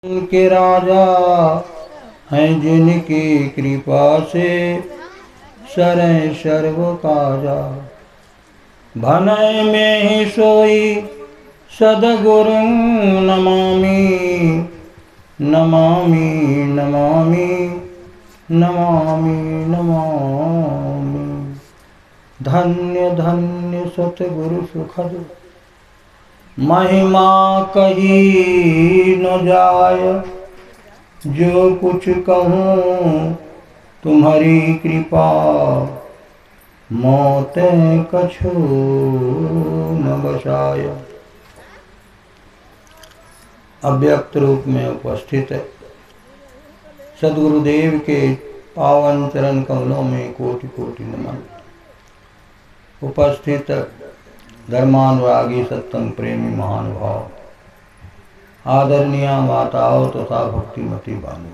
के राजा हैं जिनकी कृपा से सरें सर्व काजा। भनय में ही सोई सदगुरु नमामि नमामि नमामि नमामि नमामि। धन्य धन्य सतगुरु सुखद महिमा कही न जाय। जो कुछ कहूँ तुम्हारी कृपा मौतें कछु न बचाय। अव्यक्त रूप में उपस्थित है सद्गुरुदेव के पावन चरण कमलों में कोटि कोटि नमन। उपस्थित धर्मानुरागी सत्संग प्रेमी महानुभाव, आदरणीय माताओं तथा भक्तिमती बानु,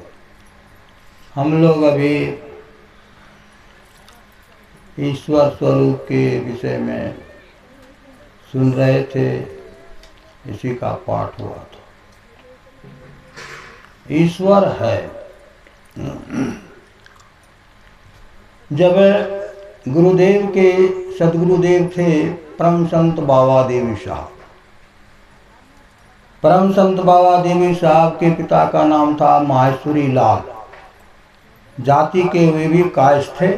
हम लोग अभी ईश्वर स्वरूप के विषय में सुन रहे थे, इसी का पाठ हुआ था। ईश्वर है। जब गुरुदेव के सदगुरुदेव थे परम संत बाबा देवी साहब। परम संत बाबा देवी साहब के पिता का नाम था माहेश्वरी लाल। जाति के वे भी कायस्थ थे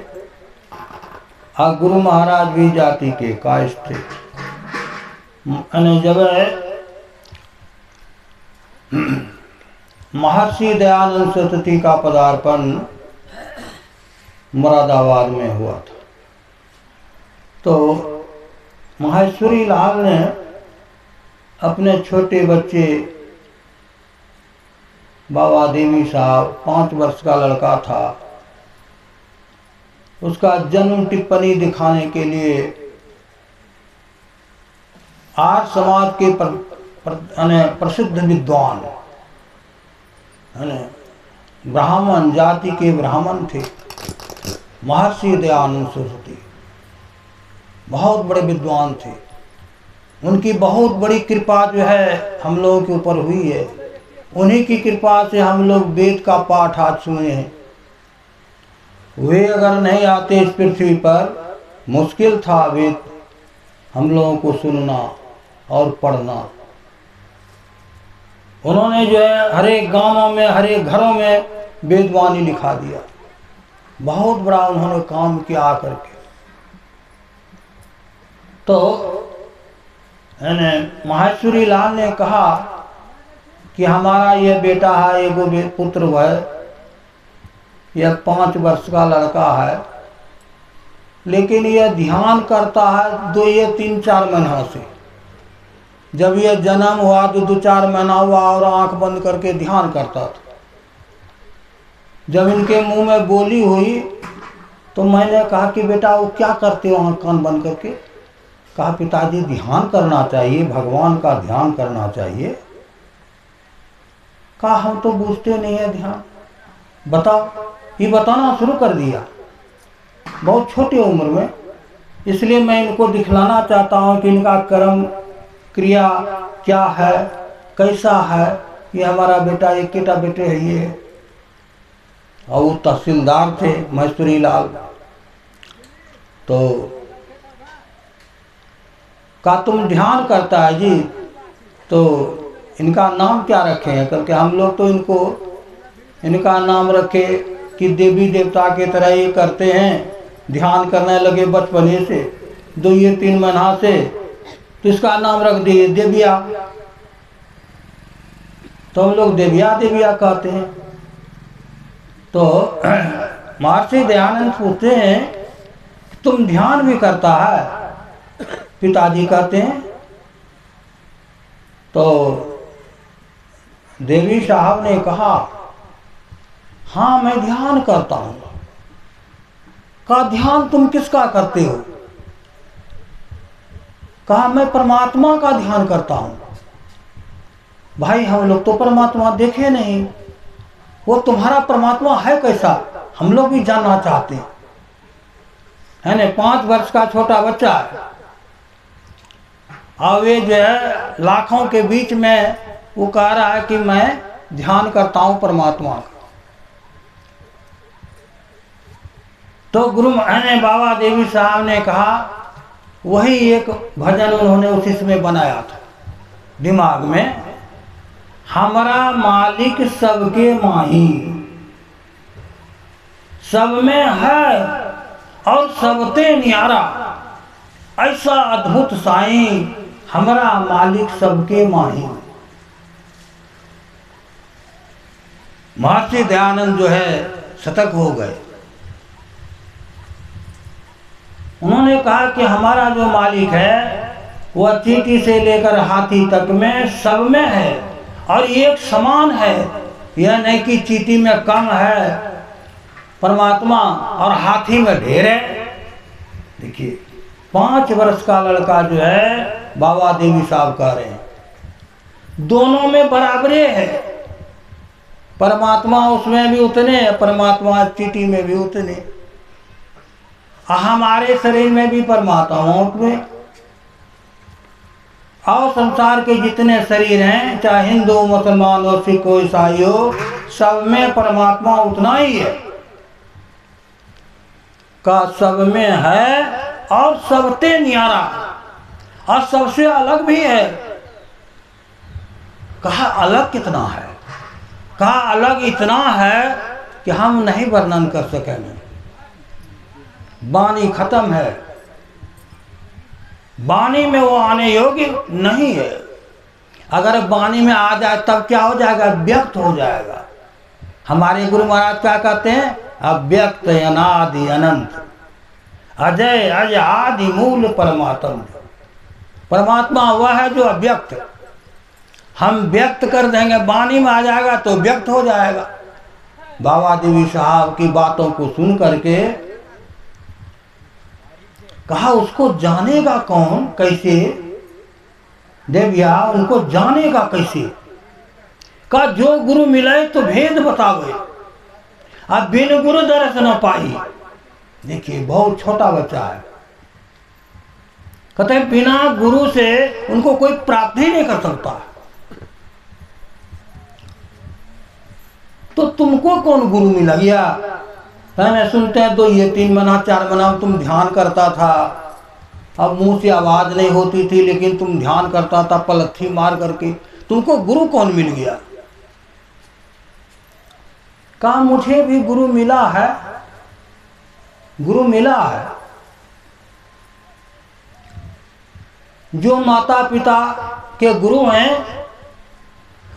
और गुरु महाराज भी जाति के कायस्थ थे। जब महर्षि दयानंद सरस्वती का पदार्पण मुरादाबाद में हुआ था, तो माहेश्वरी लाल ने अपने छोटे बच्चे बाबा देवी साहब, 5 वर्ष का लड़का था, उसका जन्म टिप्पणी दिखाने के लिए आर्य समाज के प्रसिद्ध विद्वान ब्राह्मण जाति के ब्राह्मण थे महर्षि दयानंद सरस्वती, बहुत बड़े विद्वान थे। उनकी बहुत बड़ी कृपा जो है हम लोगों के ऊपर हुई है। उन्हीं की कृपा से हम लोग वेद का पाठ आज सुने हैं। वे अगर नहीं आते इस पृथ्वी पर, मुश्किल था वेद हम लोगों को सुनना और पढ़ना। उन्होंने जो है हर एक गांवों में, हर एक घरों में वेदवाणी लिखा दिया। बहुत बड़ा उन्होंने काम किया आकर के। तो माहेश्वरी लाल ने कहा कि हमारा ये बेटा है, एगो पुत्र है, यह 5 वर्ष का लड़का है, लेकिन यह ध्यान करता है 3-4 महीना से। जब यह जन्म हुआ तो 2-4 महीना हुआ और आंख बंद करके ध्यान करता था। जब इनके मुंह में बोली हुई तो मैंने कहा कि बेटा वो क्या करते हो आंख कान बंद करके? कहा पिताजी ध्यान करना चाहिए, भगवान का ध्यान करना चाहिए। कहा हम तो बूझते नहीं है ध्यान, बताओ। ये बताना शुरू कर दिया बहुत छोटी उम्र में। इसलिए मैं इनको दिखलाना चाहता हूँ कि इनका कर्म क्रिया क्या है, कैसा है। ये हमारा बेटा, एक बेटा बेटे है ये। और वो तहसीलदार थे माहेश्वरी लाल। तो का तुम ध्यान करता है जी, तो इनका नाम क्या रखे हैं? करके हम लोग तो इनका नाम रखे कि देवी देवता के तरह ये करते हैं, ध्यान करने लगे बचपने से, 2-3 महीना से, तो इसका नाम रख दिए देविया। तो हम लोग देविया देविया कहते हैं। तो महर्षि दयानंद पूछते हैं तुम ध्यान भी करता है? पिताजी कहते हैं। तो देवी साहब ने कहा हाँ मैं ध्यान करता हूं। कहा ध्यान तुम किसका करते हो? कहा मैं परमात्मा का ध्यान करता हूं। भाई हम लोग तो परमात्मा देखे नहीं, वो तुम्हारा परमात्मा है कैसा? हम लोग भी जानना चाहते हैं, है ना। 5 वर्ष का छोटा बच्चा है और वे जो है लाखों के बीच में वो कह रहा है कि मैं ध्यान करता हूँ परमात्मा का। तो गुरु बाबा देवी साहब ने कहा, वही एक भजन उन्होंने उसी समय बनाया था दिमाग में, हमारा मालिक सबके माही, सब में है और सबते न्यारा, ऐसा अद्भुत साईं हमारा मालिक सबके माही। महर्षि दयानंद जो है सतर्क हो गए। उन्होंने कहा कि हमारा जो मालिक है वह चींटी से लेकर हाथी तक में सब में है और एक समान है। यह नहीं कि चींटी में कम है परमात्मा और हाथी में ढेर है। देखिए 5 वर्ष का लड़का जो है बाबा देवी साहब कह रहे हैं, दोनों में बराबरे है। परमात्मा उसमें भी उतने, परमात्मा चींटी में भी उतने, हमारे शरीर में भी परमात्मा में। और संसार के जितने शरीर हैं, चाहे हिंदू मुसलमान हो सिख हो ईसाई हो, सब में परमात्मा उतना ही है का सब में है और सबते न्यारा, और सबसे अलग भी है। कहा अलग कितना है? कहा अलग इतना है कि हम नहीं वर्णन कर सकेंगे, वाणी खत्म है, वाणी में वो आने योग्य नहीं है। अगर वाणी में आ जाए तब क्या हो जाएगा? व्यक्त हो जाएगा। हमारे गुरु महाराज क्या कहते हैं? अव्यक्त अनादि अनंत अजय अज आदि मूल परमात्मा। परमात्मा वह है जो अव्यक्त, हम व्यक्त कर देंगे, वाणी में आ जाएगा तो व्यक्त हो जाएगा। बाबा देवी साहब की बातों को सुन करके कहा उसको जानेगा कौन, कैसे देविया उनको जानेगा कैसे? का जो गुरु मिले तो भेद बतावे, अब बिन गुरु दर्श न पाई। देखिए बहुत छोटा बच्चा है, कहते हैं बिना गुरु से उनको कोई प्राप्त ही नहीं कर सकता। तो तुमको कौन गुरु मिला? गया पहले सुनते हैं 2 ये 3 महीना 4 महीना तुम ध्यान करता था, अब मुंह से आवाज नहीं होती थी लेकिन तुम ध्यान करता था पलथी मार करके, तुमको गुरु कौन मिल गया? कहा मुझे भी गुरु मिला है, गुरु मिला है। जो माता पिता के गुरु हैं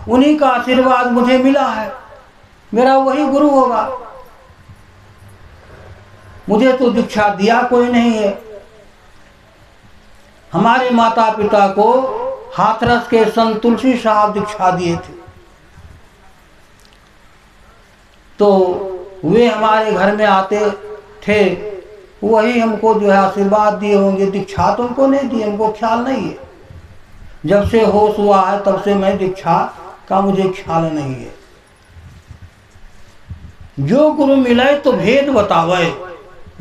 उन्हीं का आशीर्वाद मुझे मिला है, मेरा वही गुरु होगा। मुझे तो दीक्षा दिया कोई नहीं है। हमारे माता पिता को हाथरस के संत तुलसी साहब दीक्षा दिए थे, तो वे हमारे घर में आते थे, वही हमको जो है आशीर्वाद दिए होंगे। दीक्षा तो उनको नहीं दी, हमको ख्याल नहीं है। जब से होश हुआ है तब से मैं दीक्षा का मुझे ख्याल नहीं है। जो गुरु मिले तो भेद बतावे।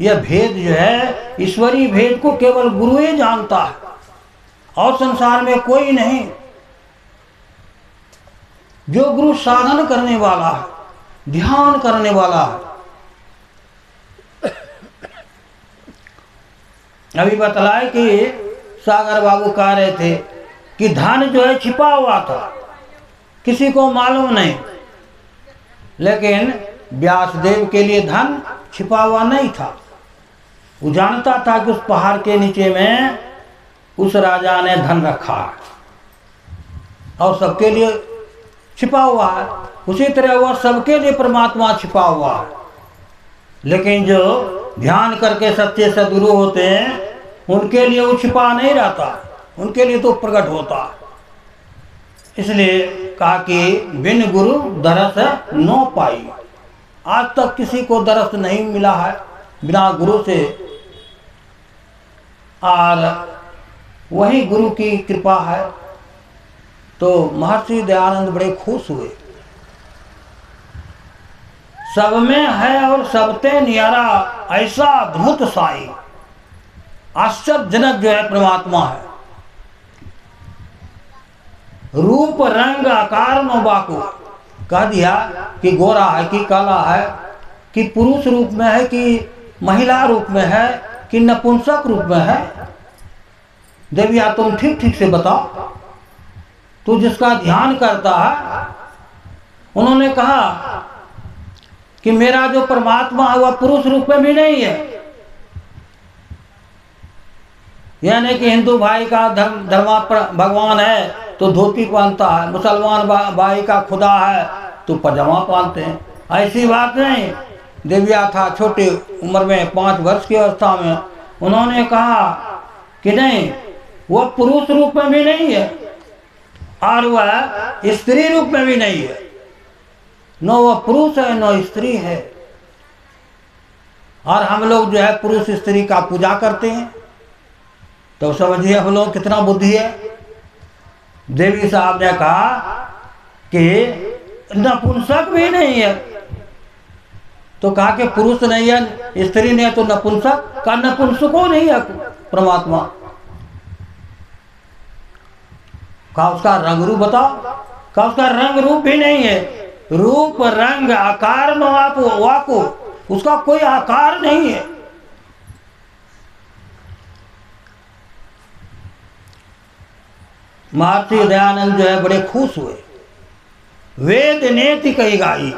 यह भेद जो है ईश्वरीय भेद को केवल गुरु ही जानता है और संसार में कोई नहीं। जो गुरु साधन करने वाला है, ध्यान करने वाला है। अभी बतलाए कि सागर बाबू कह रहे थे कि धन जो है छिपा हुआ था, किसी को मालूम नहीं, लेकिन व्यासदेव के लिए धन छिपा हुआ नहीं था। वो जानता था कि उस पहाड़ के नीचे में उस राजा ने धन रखा है और सबके लिए छिपा हुआ है। उसी तरह वह सबके लिए परमात्मा छिपा हुआ है, लेकिन जो ध्यान करके सच्चे सद्गुरु होते हैं उनके लिए वो छिपा नहीं रहता, उनके लिए तो प्रकट होता। इसलिए कहा कि बिन गुरु दरस न पाई। आज तक किसी को दरस नहीं मिला है बिना गुरु से, और वही गुरु की कृपा है। तो महर्षि दयानंद बड़े खुश हुए। सब में है और सबते न्यारा, ऐसा अद्भुत साई, आश्चर्यजनक जो है परमात्मा है। रूप रंग आकार नो बाको, कह दिया कि गोरा है कि काला है, कि पुरुष रूप में है कि महिला रूप में है कि नपुंसक रूप में है। देविया तुम ठीक ठीक से बताओ, तू जिसका ध्यान करता है। उन्होंने कहा कि मेरा जो परमात्मा है वह पुरुष रूप में भी नहीं है, यानी कि हिंदू भाई का धर्मा भगवान है तो धोती पहनता है, मुसलमान भाई का खुदा है तो पजामा पहनते हैं। ऐसी बात नहीं। देविया था छोटे उम्र में, 5 वर्ष की अवस्था में। उन्होंने कहा कि नहीं, वह पुरुष रूप में भी नहीं है और वह स्त्री रूप में भी नहीं है। न वह पुरुष है न स्त्री है। और हम लोग जो है पुरुष स्त्री का पूजा करते हैं, तो समझिए हम लोग कितना बुद्धि है। देवी साहब ने कहा कि नपुंसक भी नहीं है, तो कहा कि पुरुष नहीं है, स्त्री नहीं है तो नपुंसक का, नपुंसको नहीं है परमात्मा का। उसका रंग रूप बताओ, का उसका रंग रूप भी नहीं है। रूप रंग आकार में वाको, उसका कोई आकार नहीं है। महर्षि दयानंद जो है बड़े खुश हुए। वेद नेति कही गाई,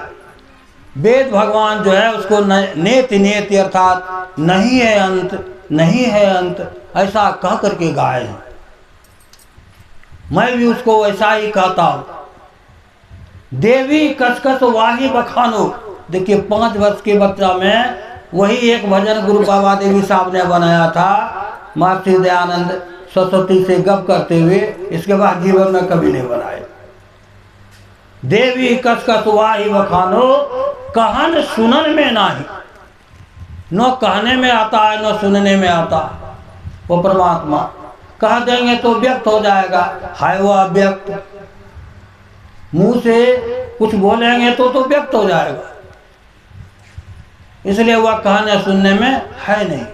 वेद भगवान जो है उसको नेति नेति अर्थात नहीं है अंत, नहीं है अंत, ऐसा कह करके गाए हैं। मैं भी उसको वैसा ही कहता हूं। देवी कसकस वाही बखानो। देखिए 5 वर्ष के बच्चा में वही एक भजन गुरु बाबा देवी साहब ने बनाया था। महर्षि दयानंद सरस्वती से गप करते हुए, इसके बाद जीवन में कभी नहीं बनाए। देवी कसकस वाही बखानो, कहन सुनन में नाही। न कहने में आता है न सुनने में आता। वो परमात्मा कह देंगे तो व्यक्त हो जाएगा, है वो अव्यक्त। मुंह से कुछ बोलेंगे तो व्यक्त हो जाएगा। इसलिए वह कहने सुनने में है नहीं,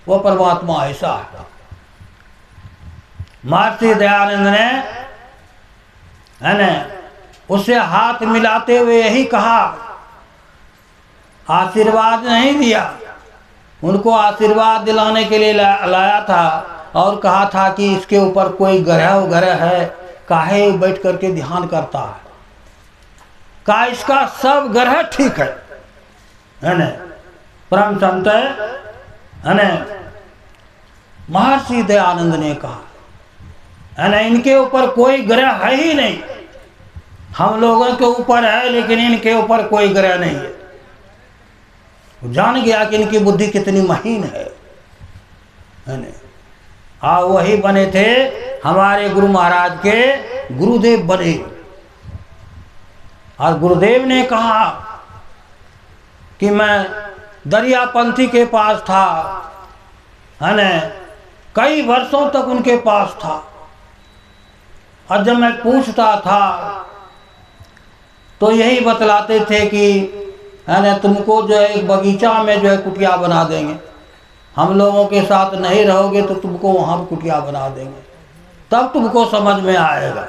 वो परमात्मा ऐसा है। महर्षि दयानंद ने है न उससे हाथ मिलाते हुए यही कहा, आशीर्वाद नहीं दिया, उनको आशीर्वाद दिलाने के लिए लाया था और कहा था कि इसके ऊपर कोई ग्रह वगैरह है, काहे बैठ करके ध्यान करता है, का इसका सब ग्रह ठीक है न, परम संत है न। महर्षि दयानंद ने कहा है न, इनके ऊपर कोई ग्रह है ही नहीं। हम लोगों के ऊपर है लेकिन इनके ऊपर कोई ग्रह नहीं है। जान गया कि इनकी बुद्धि कितनी महीन है न। वही बने थे हमारे गुरु महाराज के गुरुदेव बने। और गुरुदेव ने कहा कि मैं दरियापंथी के पास था है न, कई वर्षों तक उनके पास था। और जब मैं पूछता था तो यही बतलाते थे कि है ना, तुमको जो है एक बगीचा में जो है कुटिया बना देंगे, हम लोगों के साथ नहीं रहोगे तो तुमको वहाँ कुटिया बना देंगे, तब तुमको समझ में आएगा।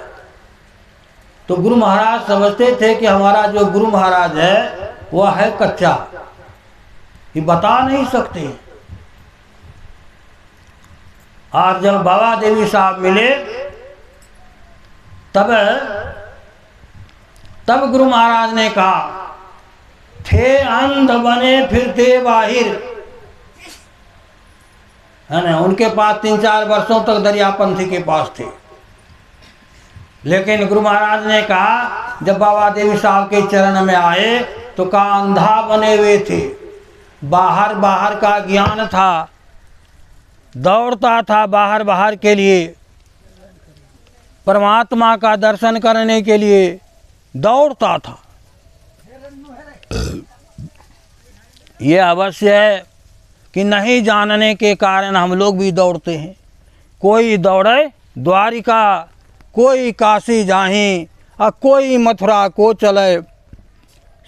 तो गुरु महाराज समझते थे कि हमारा जो गुरु महाराज है वह है कच्चा, ये बता नहीं सकते। और जब बाबा देवी साहब मिले तब गुरु महाराज ने कहा, थे अंध बने फिरते बाहिर, है ना। उनके पास 3-4 वर्षों तक दरियापंथी के पास थे। लेकिन गुरु महाराज ने कहा जब बाबा देवी साहब के चरण में आए तो कहा अंधा बने हुए थे, बाहर का ज्ञान था, दौड़ता था बाहर के लिए, परमात्मा का दर्शन करने के लिए दौड़ता था। ये अवश्य है कि नहीं जानने के कारण हम लोग भी दौड़ते हैं। कोई दौड़े द्वारिका, कोई काशी जाही, और कोई मथुरा को चले,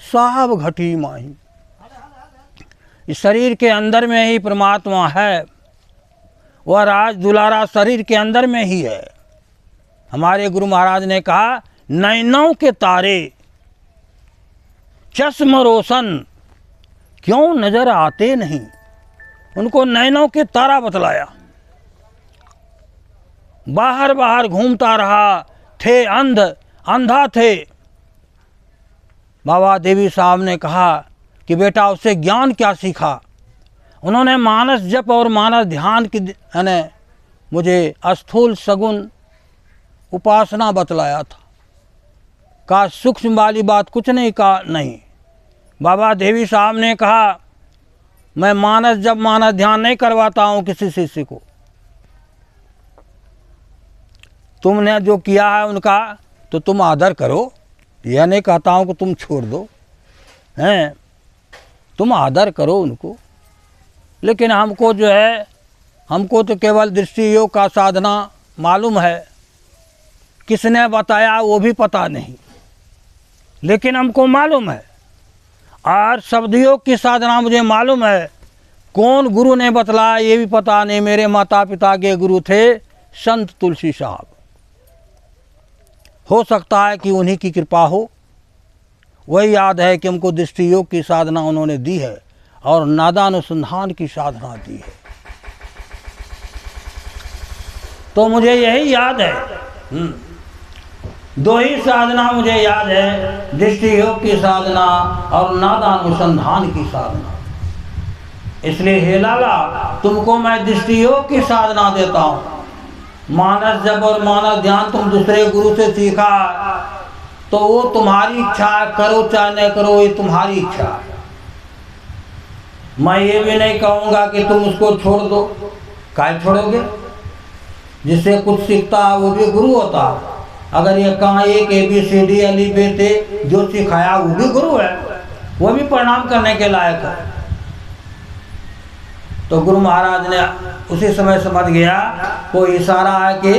साहब घटी माही। इस शरीर के अंदर में ही परमात्मा है, वह राज दुलारा शरीर के अंदर में ही है। हमारे गुरु महाराज ने कहा नैनों के तारे, चश्म रोशन क्यों नजर आते नहीं। उनको नैनों के तारा बतलाया। बाहर बाहर घूमता रहा, थे अंधा थे। बाबा देवी साहब ने कहा कि बेटा उससे ज्ञान क्या सीखा। उन्होंने मानस जप और मानस ध्यान की मुझे स्थूल सगुण उपासना बतलाया था। कहा सूक्ष्म वाली बात कुछ नहीं कहा। नहीं, बाबा देवी साहब ने कहा मैं मानस जप मानस ध्यान नहीं करवाता हूँ किसी शिष्य को। तुमने जो किया है उनका तो तुम आदर करो, यह नहीं कहता हूँ कि तुम छोड़ दो, हैं, तुम आदर करो उनको। लेकिन हमको जो है, हमको तो केवल दृष्टि योग का साधना मालूम है, किसने बताया वो भी पता नहीं, लेकिन हमको मालूम है। और शब्द योग की साधना मुझे मालूम है। कौन गुरु ने बतलाया ये भी पता नहीं। मेरे माता पिता के गुरु थे संत तुलसी साहब। हो सकता है कि उन्हीं की कृपा हो। वही याद है कि हमको दृष्टि योग की साधना उन्होंने दी है और नादानुसंधान की साधना दी है। तो मुझे यही याद है। दो ही साधना मुझे याद है, दृष्टि योग की साधना और नादानुसंधान की साधना। इसलिए हे लाला, तुमको मैं दृष्टि योग की साधना देता हूँ। मानस जप और मानस ध्यान तुम दूसरे गुरु से सीखा तो वो तुम्हारी इच्छा है, करो चाहे न करो, ये तुम्हारी इच्छा है। मैं ये भी नहीं कहूँगा कि तुम उसको छोड़ दो। काहे छोड़ोगे? जिससे कुछ सीखता है वो भी गुरु होता है। अगर ये कहाँ एक ABCD अली बेटे जो सिखाया वो भी गुरु है, वो भी प्रणाम करने के लायक है। तो गुरु महाराज ने उसी समय समझ गया कोई इशारा है कि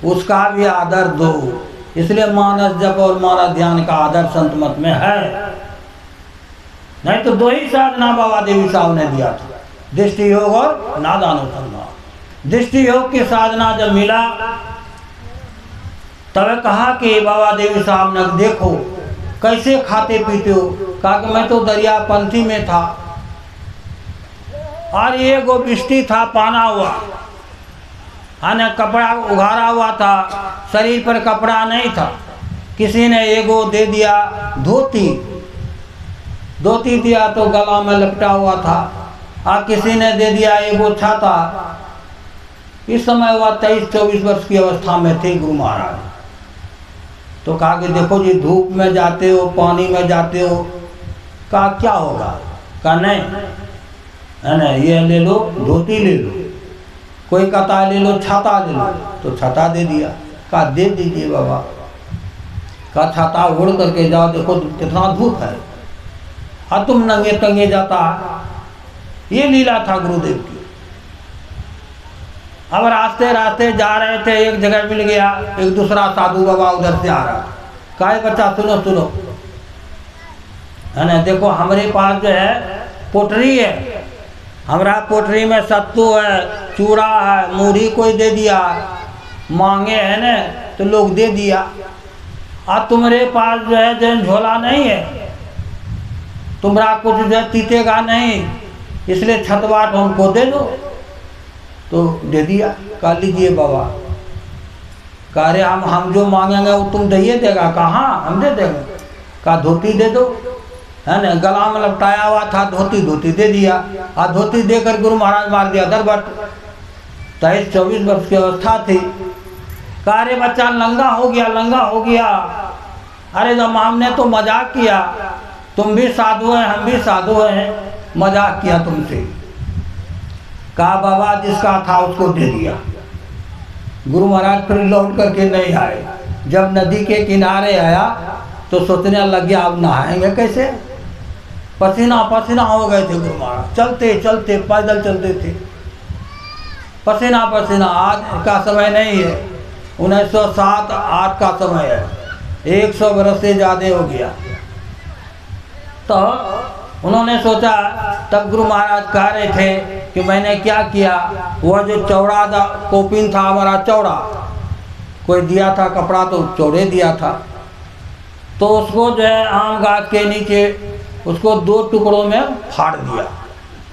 उसका भी आदर दो। इसलिए मानस जप और मानस ध्यान का आदर संत मत में है। नहीं तो दो ही साधना बाबा देवी साहब ने दिया था, दृष्टि योग और नादानुसंधान। दृष्टि योग की साधना जब मिला तब कहा कि बाबा देवी साहब ने देखो कैसे खाते पीते हो। कहा कि मैं तो दरियापंथी में था और ये गोबिष्टी था पाना हुआ, है कपड़ा उघारा हुआ था, शरीर पर कपड़ा नहीं था। किसी ने एगो दे दिया धोती दिया तो गला में लपटा हुआ था, और किसी ने दे दिया एगो छाता। इस समय वह 23-24 वर्ष की अवस्था में थे गुरु महाराज। तो कहा कि देखो जी धूप में जाते हो, पानी में जाते हो, कहा क्या होगा? कहा नहीं, है ना, ये ले लो, धोती ले लो। कोई कहता ले लो छाता ले लो, तो छाता दे दिया। कहा दे दीजिए बाबा। कहा छाता ओढ़ करके जाओ, देखो कितना धूप है और तुम नंगे तंगे जाता है। ये लीला था गुरुदेव की। अब रास्ते रास्ते जा रहे थे, एक जगह मिल गया, एक दूसरा साधु बाबा उधर से आ रहा। कहा बच्चा सुनो, है ना, देखो हमारे पास जो है पोटरी है, हमारा पोटरी में सत्तू है, चूड़ा है, मूढ़ी कोई दे दिया, मांगे है ना तो लोग दे दिया। और तुम्हारे पास जो है जैन झोला नहीं है, तुम्हारा कुछ जो है तीतेगा नहीं, इसलिए छतवाट हमको दे दो। तो दे दिया। कहा लीजिए बाबा। कह रहे हम जो मांगेंगे वो तुम दे देगा? कहाँ हम दे देंगे। कहा धोती दे दो, है ना, गला में लपटाया हुआ था धोती दे दिया। और धोती देकर गुरु महाराज मार दिया दरबट। 23-24 वर्ष की अवस्था थी। कहा रे बच्चा लंगा हो गया। अरे जब हमने तो मजाक किया, तुम भी साधु हैं हम भी साधु हैं, मजाक किया तुमसे। कहा बाबा जिसका था उसको दे दिया। गुरु महाराज फिर लौट करके नहीं आए। जब नदी के किनारे आया तो सोचने लग गया अब नहाएंगे कैसे। पसीना हो गए थे गुरु महाराज, चलते पैदल चलते थे, पसीना। आज का समय नहीं है, 1907-8 का समय है, 100 वर्ष से ज़्यादा हो गया। तो उन्होंने सोचा, तब गुरु महाराज कह रहे थे कि मैंने क्या किया, वह जो चौड़ा कोपिन था हमारा चौड़ा, कोई दिया था कपड़ा तो चौड़े दिया था, तो उसको जो है आम गाछ के नीचे उसको 2 टुकड़ों में फाड़ दिया।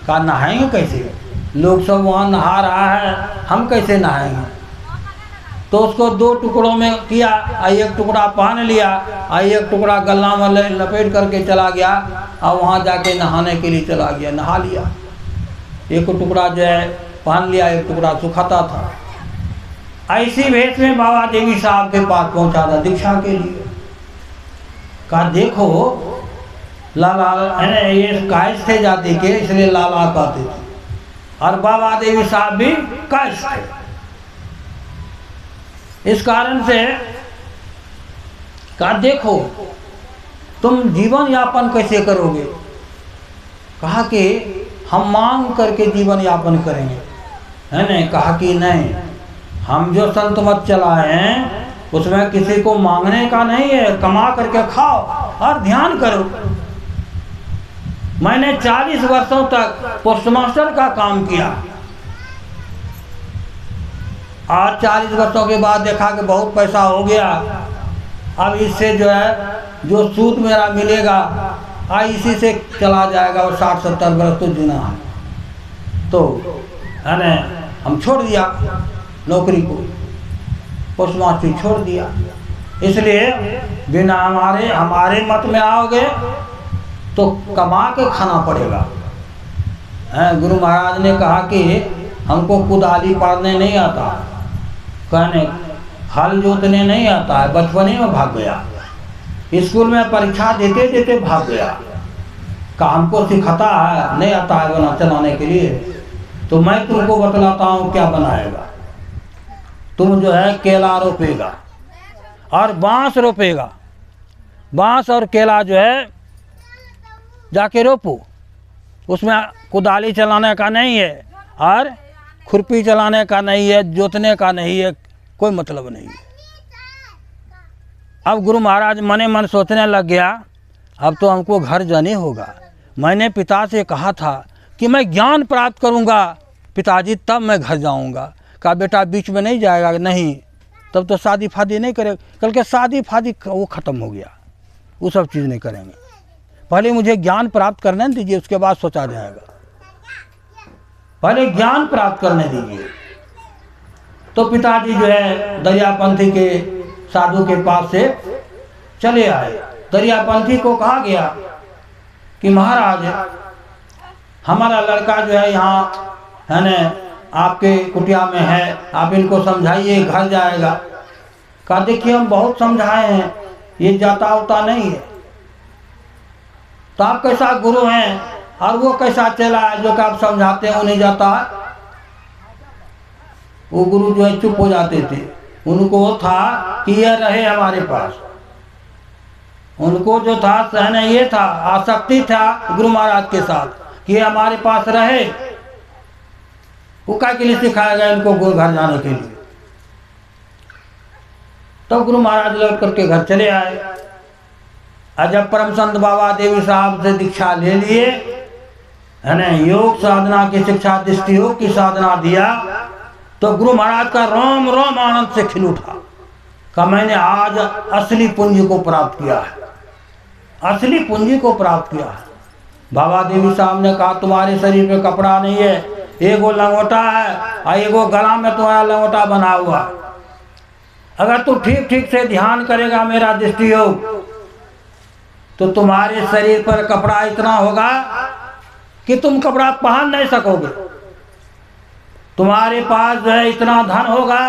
कहा नहाएंगे कैसे, लोग सब वहाँ नहा रहा है, हम कैसे नहाएंगे। तो उसको 2 टुकड़ों में किया, एक टुकड़ा पहन लिया, एक टुकड़ा गल्ला में लपेट करके चला गया और वहाँ जाके नहाने के लिए चला गया, नहा लिया। एक टुकड़ा जो है पहन लिया, एक टुकड़ा सुखाता था। ऐसी भेष में बाबा देवी साहब के पास पहुँचा था दीक्षा के लिए। कहा देखो लाला ये कायस्थ थे जाति के, इसलिए लाला कहते थे, और बाबा देवी साहब भी कायस्थ थे। इस कारण से कहा देखो तुम जीवन यापन कैसे करोगे। कहा कि हम मांग करके जीवन यापन करेंगे, है न। कहा कि नहीं, हम जो संत मत चलाए हैं उसमें किसी को मांगने का नहीं है, कमा करके खाओ और ध्यान करो। मैंने 40 वर्षों तक पोस्टमास्टर का काम किया और 40 वर्षों के बाद देखा कि बहुत पैसा हो गया, अब इससे जो है जो सूद मेरा मिलेगा इसी से चला जाएगा और 60-70 वर्ष तो जीना है। तो है न हम छोड़ दिया नौकरी को, पोस्टमास्टर छोड़ दिया। इसलिए बिना हमारे मत में आओगे तो कमा के खाना पड़ेगा। गुरु महाराज ने कहा कि हमको कुदाली पाड़ने नहीं आता, कहने हल जोतने नहीं आता है, बचपने में भाग गया, स्कूल में परीक्षा देते देते भाग गया। कहा हमको सिखाता है नहीं आता है बना चलाने के लिए, तो मैं तुमको बतलाता हूँ क्या बनाएगा। तुम जो है केला रोपेगा और बांस रोपेगा, बांस और केला जो है जाके रोपो, उसमें कुदाली चलाने का नहीं है और खुरपी चलाने का नहीं है, जोतने का नहीं है, कोई मतलब नहीं है। अब गुरु महाराज मने मन सोचने लग गया अब तो हमको घर जाने होगा। मैंने पिता से कहा था कि मैं ज्ञान प्राप्त करूंगा पिताजी तब मैं घर जाऊंगा। कहा बेटा बीच में नहीं जाएगा, नहीं तब तो शादी फादी नहीं करेगा। कल के शादी फादी वो ख़त्म हो गया, वो सब चीज़ नहीं करेंगे, पहले मुझे ज्ञान प्राप्त करने दीजिए, उसके बाद सोचा जाएगा, पहले ज्ञान प्राप्त करने दीजिए। तो पिताजी जो है दरियापंथी के साधु के पास से चले आए। दरियापंथी को कहा गया कि महाराज हमारा लड़का जो है यहाँ है न आपके कुटिया में है, आप इनको समझाइए, घर जाएगा। कहा देखिए हम बहुत समझाए हैं, ये जाता होता नहीं है। तो आप कैसा गुरु हैं और वो कैसा चेला है जो कि आप समझाते हैं वो नहीं जाता है। वो गुरु जो है चुप हो जाते थे, उनको था कि यह रहे हमारे पास। उनको जो था सहना ये था, आसक्ति था गुरु महाराज के साथ कि ये हमारे पास रहे। वो क्या के लिए सिखाया गया इनको घर जाने के लिए। तब गुरु महाराज लौट करके घर चले आए। जब परम संत बाबा देवी साहब से दीक्षा ले लिए, है ना, योग साधना की शिक्षा, दृष्टि योग की साधना दिया, तो गुरु महाराज का रोम रोम आनंद से खिल उठा। कहा मैंने आज असली पूंजी को प्राप्त किया है, असली पूंजी को प्राप्त किया है। बाबा देवी साहब ने कहा तुम्हारे शरीर पे कपड़ा नहीं है, एगो लंगोटा है और एगो गला में तुम्हारा लंगोटा बना हुआ। अगर तू ठीक ठीक से ध्यान करेगा मेरा दृष्टि योग, तो तुम्हारे शरीर पर कपड़ा इतना होगा कि तुम कपड़ा पहन नहीं सकोगे। तुम्हारे पास जो है इतना धन होगा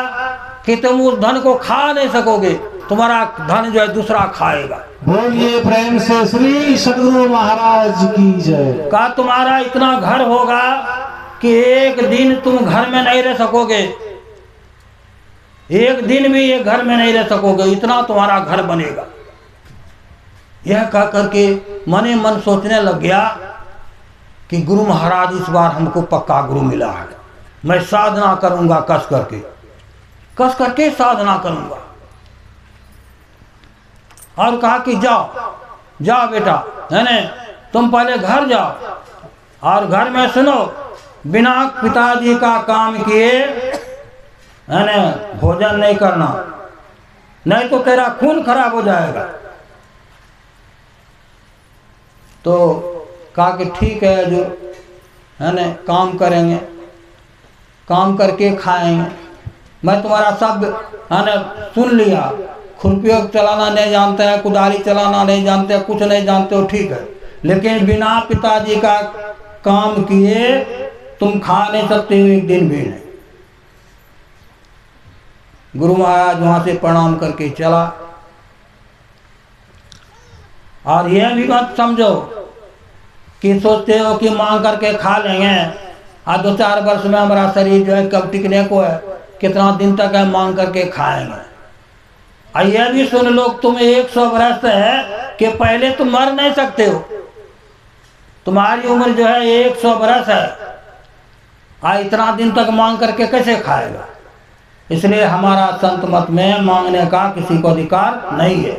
कि तुम उस धन को खा नहीं सकोगे, तुम्हारा धन जो है दूसरा खाएगा। बोलिए प्रेम से श्री सद्गुरु महाराज की जय। का तुम्हारा इतना घर होगा कि एक दिन तुम घर में नहीं रह सकोगे, एक दिन भी ये घर में नहीं रह सकोगे, इतना तुम्हारा घर बनेगा। यह कह करके मने मन सोचने लग गया कि गुरु महाराज इस बार हमको पक्का गुरु मिला है, मैं साधना करूंगा, कस करके साधना करूंगा। और कहा कि जाओ बेटा, है ना, तुम पहले घर जाओ और घर में सुनो, बिना पिताजी का काम किए, है ना, भोजन नहीं करना, नहीं तो तेरा खून खराब हो जाएगा। तो कहा कि ठीक है जो है ना काम करेंगे, काम करके खाएंगे। मैं तुम्हारा सब है ना सुन लिया, खुरपियों चलाना नहीं जानते हैं, कुदाली चलाना नहीं जानते हैं, कुछ नहीं जानते हो, ठीक है, लेकिन बिना पिताजी का काम किए तुम खा नहीं सकते हो एक दिन भी नहीं। गुरु महाराज वहां से प्रणाम करके चला। और यह भी मत समझो कि सोचते हो कि मांग करके खा लेंगे और 2-4 वर्ष में हमारा शरीर जो है कब टिकने को है, कितना दिन तक है मांग करके खाएंगे। और यह भी सुन लो तुम्हें 100 वर्ष है कि पहले तुम मर नहीं सकते हो, तुम्हारी उम्र जो है 100 वर्ष है और इतना दिन तक मांग करके कैसे खाएगा। इसलिए हमारा संत मत में मांगने का किसी को अधिकार नहीं है।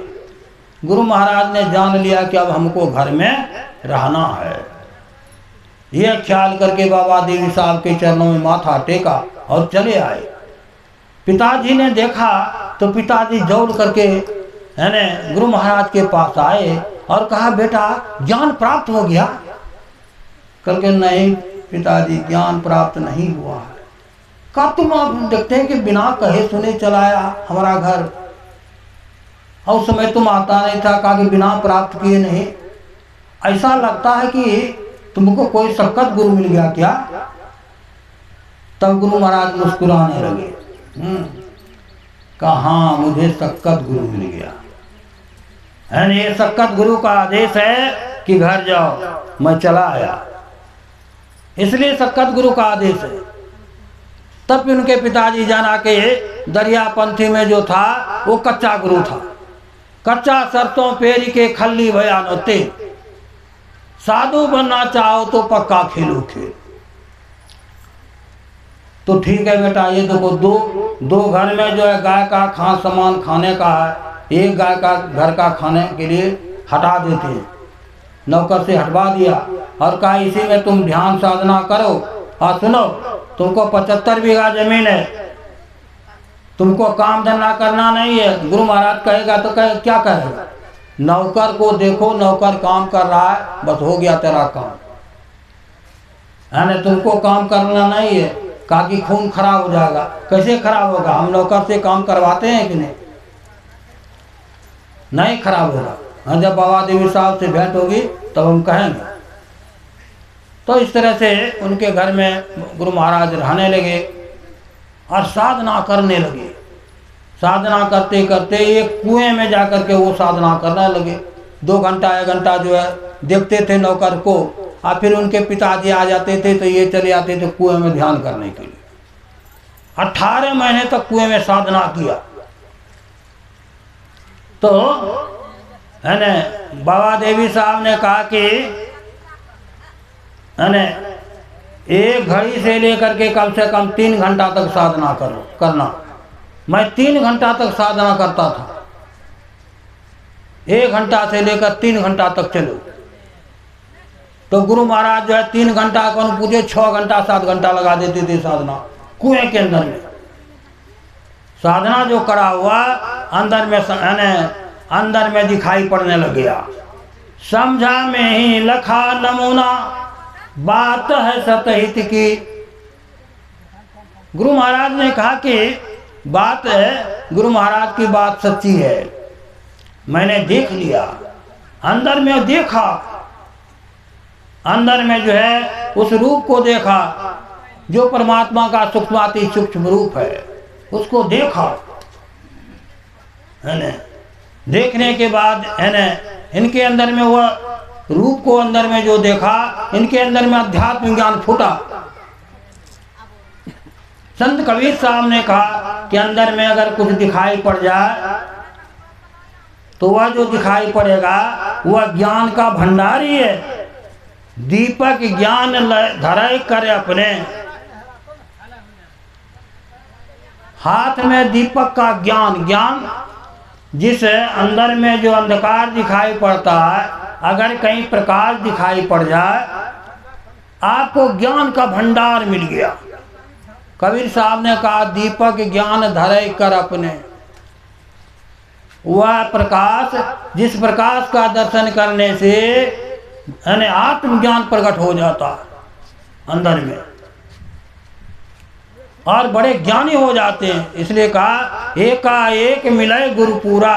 गुरु महाराज ने जान लिया कि अब हमको घर में रहना है। यह ख्याल करके बाबा देवी साहब के चरणों में माथा टेका और चले आए। पिताजी ने देखा तो पिताजी दौड़ करके है ना गुरु महाराज के पास आए और कहा बेटा ज्ञान प्राप्त हो गया। करके नहीं पिताजी ज्ञान प्राप्त नहीं हुआ है। कहा तुम आप देखते हैं कि बिना कहे सुने चलाया हमारा घर, और उस समय तुम आता नहीं था, कहा कि बिना प्राप्त किए नहीं। ऐसा लगता है कि तुमको कोई शक्कत गुरु मिल गया क्या। तब गुरु महाराज मुस्कुराने लगे। कहा हाँ मुझे शक्कत गुरु मिल गया है ना, ये शक्कत गुरु का आदेश है कि घर जाओ। मैं चला आया, इसलिए शक्कत गुरु का आदेश है। तब भी उनके पिताजी जाना के दरियापंथी में जो था वो कच्चा गुरु था। कच्चा सरसों पेरी के खल्ली भया नोते, साधु बनना चाहो तो पक्का खेलो खेल। तो ठीक है बेटा, ये देखो दो घर में जो है गाय का सामान खाने का है, एक गाय का घर का खाने के लिए हटा देते हैं, नौकर से हटवा दिया और कहा इसी में तुम ध्यान साधना करो। और सुनो तुमको 75 बीघा जमीन है, तुमको काम धंधा करना नहीं है। गुरु महाराज कहेगा तो क्या कहेगा, नौकर को देखो नौकर काम कर रहा है, बस हो गया तेरा काम है ना, तुमको काम करना नहीं है। कहा कि खून खराब हो जाएगा। कैसे खराब होगा, हम नौकर से काम करवाते हैं कि नहीं, नहीं खराब होगा। जब बाबा देवी साहब से भेंट होगी तब हम कहेंगे। तो इस तरह से उनके घर में गुरु महाराज रहने लगे और साधना करने लगे। साधना करते करते एक कुएं में जाकर के वो साधना करने लगे। 2 घंटा 1 घंटा जो है देखते थे नौकर को, और फिर उनके पिताजी आ जाते थे तो ये चले आते थे कुएं में ध्यान करने के लिए। 18 महीने तक कुएं में साधना किया। तो है ना बाबा देवी साहब ने कहा कि है ना एक घड़ी से लेकर के कम से कम 3 घंटा तक साधना करना। मैं 3 घंटा तक साधना करता था, 1 घंटा से लेकर 3 घंटा तक चलो। तो गुरु महाराज जो है 3 घंटा कौन पूछे 6 घंटा 7 घंटा लगा देते थे साधना कुएं के अंदर में। साधना जो करा हुआ अंदर में अंदर में दिखाई पड़ने लग गया। समझा में ही लखा नमूना, बात है सतहित की। गुरु महाराज ने कहा कि बात है, गुरु महाराज की बात सच्ची है, मैंने देख लिया, अंदर में देखा, अंदर में जो है उस रूप को देखा जो परमात्मा का सूक्ष्माति सूक्ष्म रूप है, उसको देखा है न। देखने के बाद है न इनके अंदर में वह रूप को अंदर में जो देखा, इनके अंदर में अध्यात्म ज्ञान फूटा। संत कबीर साहब ने कहा कि अंदर में अगर कुछ दिखाई पड़ जाए तो वह जो दिखाई पड़ेगा वह ज्ञान का भंडार ही है। दीपक ज्ञान धराई करे अपने, हाथ में दीपक का ज्ञान जिस अंदर में जो अंधकार दिखाई पड़ता है, अगर कहीं प्रकाश दिखाई पड़ जाए आपको ज्ञान का भंडार मिल गया। कबीर साहब ने कहा दीपक ज्ञान धरे कर अपने, वह प्रकाश जिस प्रकाश का दर्शन करने से यानी आत्मज्ञान प्रकट हो जाता अंदर में और बड़े ज्ञानी हो जाते हैं। इसलिए कहा एकाएक मिले गुरु पूरा,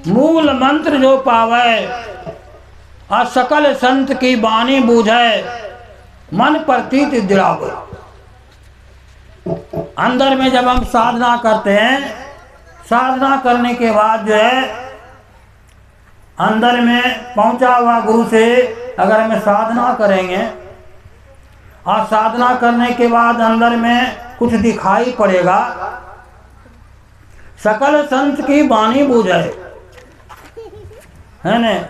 मूल मंत्र जो पावे और सकल संत की बानी बूझे, मन प्रतीत दिलावे। अंदर में जब हम साधना करते हैं, साधना करने के बाद जो है अंदर में पहुंचा हुआ गुरु से अगर हमें साधना करेंगे और साधना करने के बाद अंदर में कुछ दिखाई पड़ेगा, सकल संत की वाणी बूझे, है न।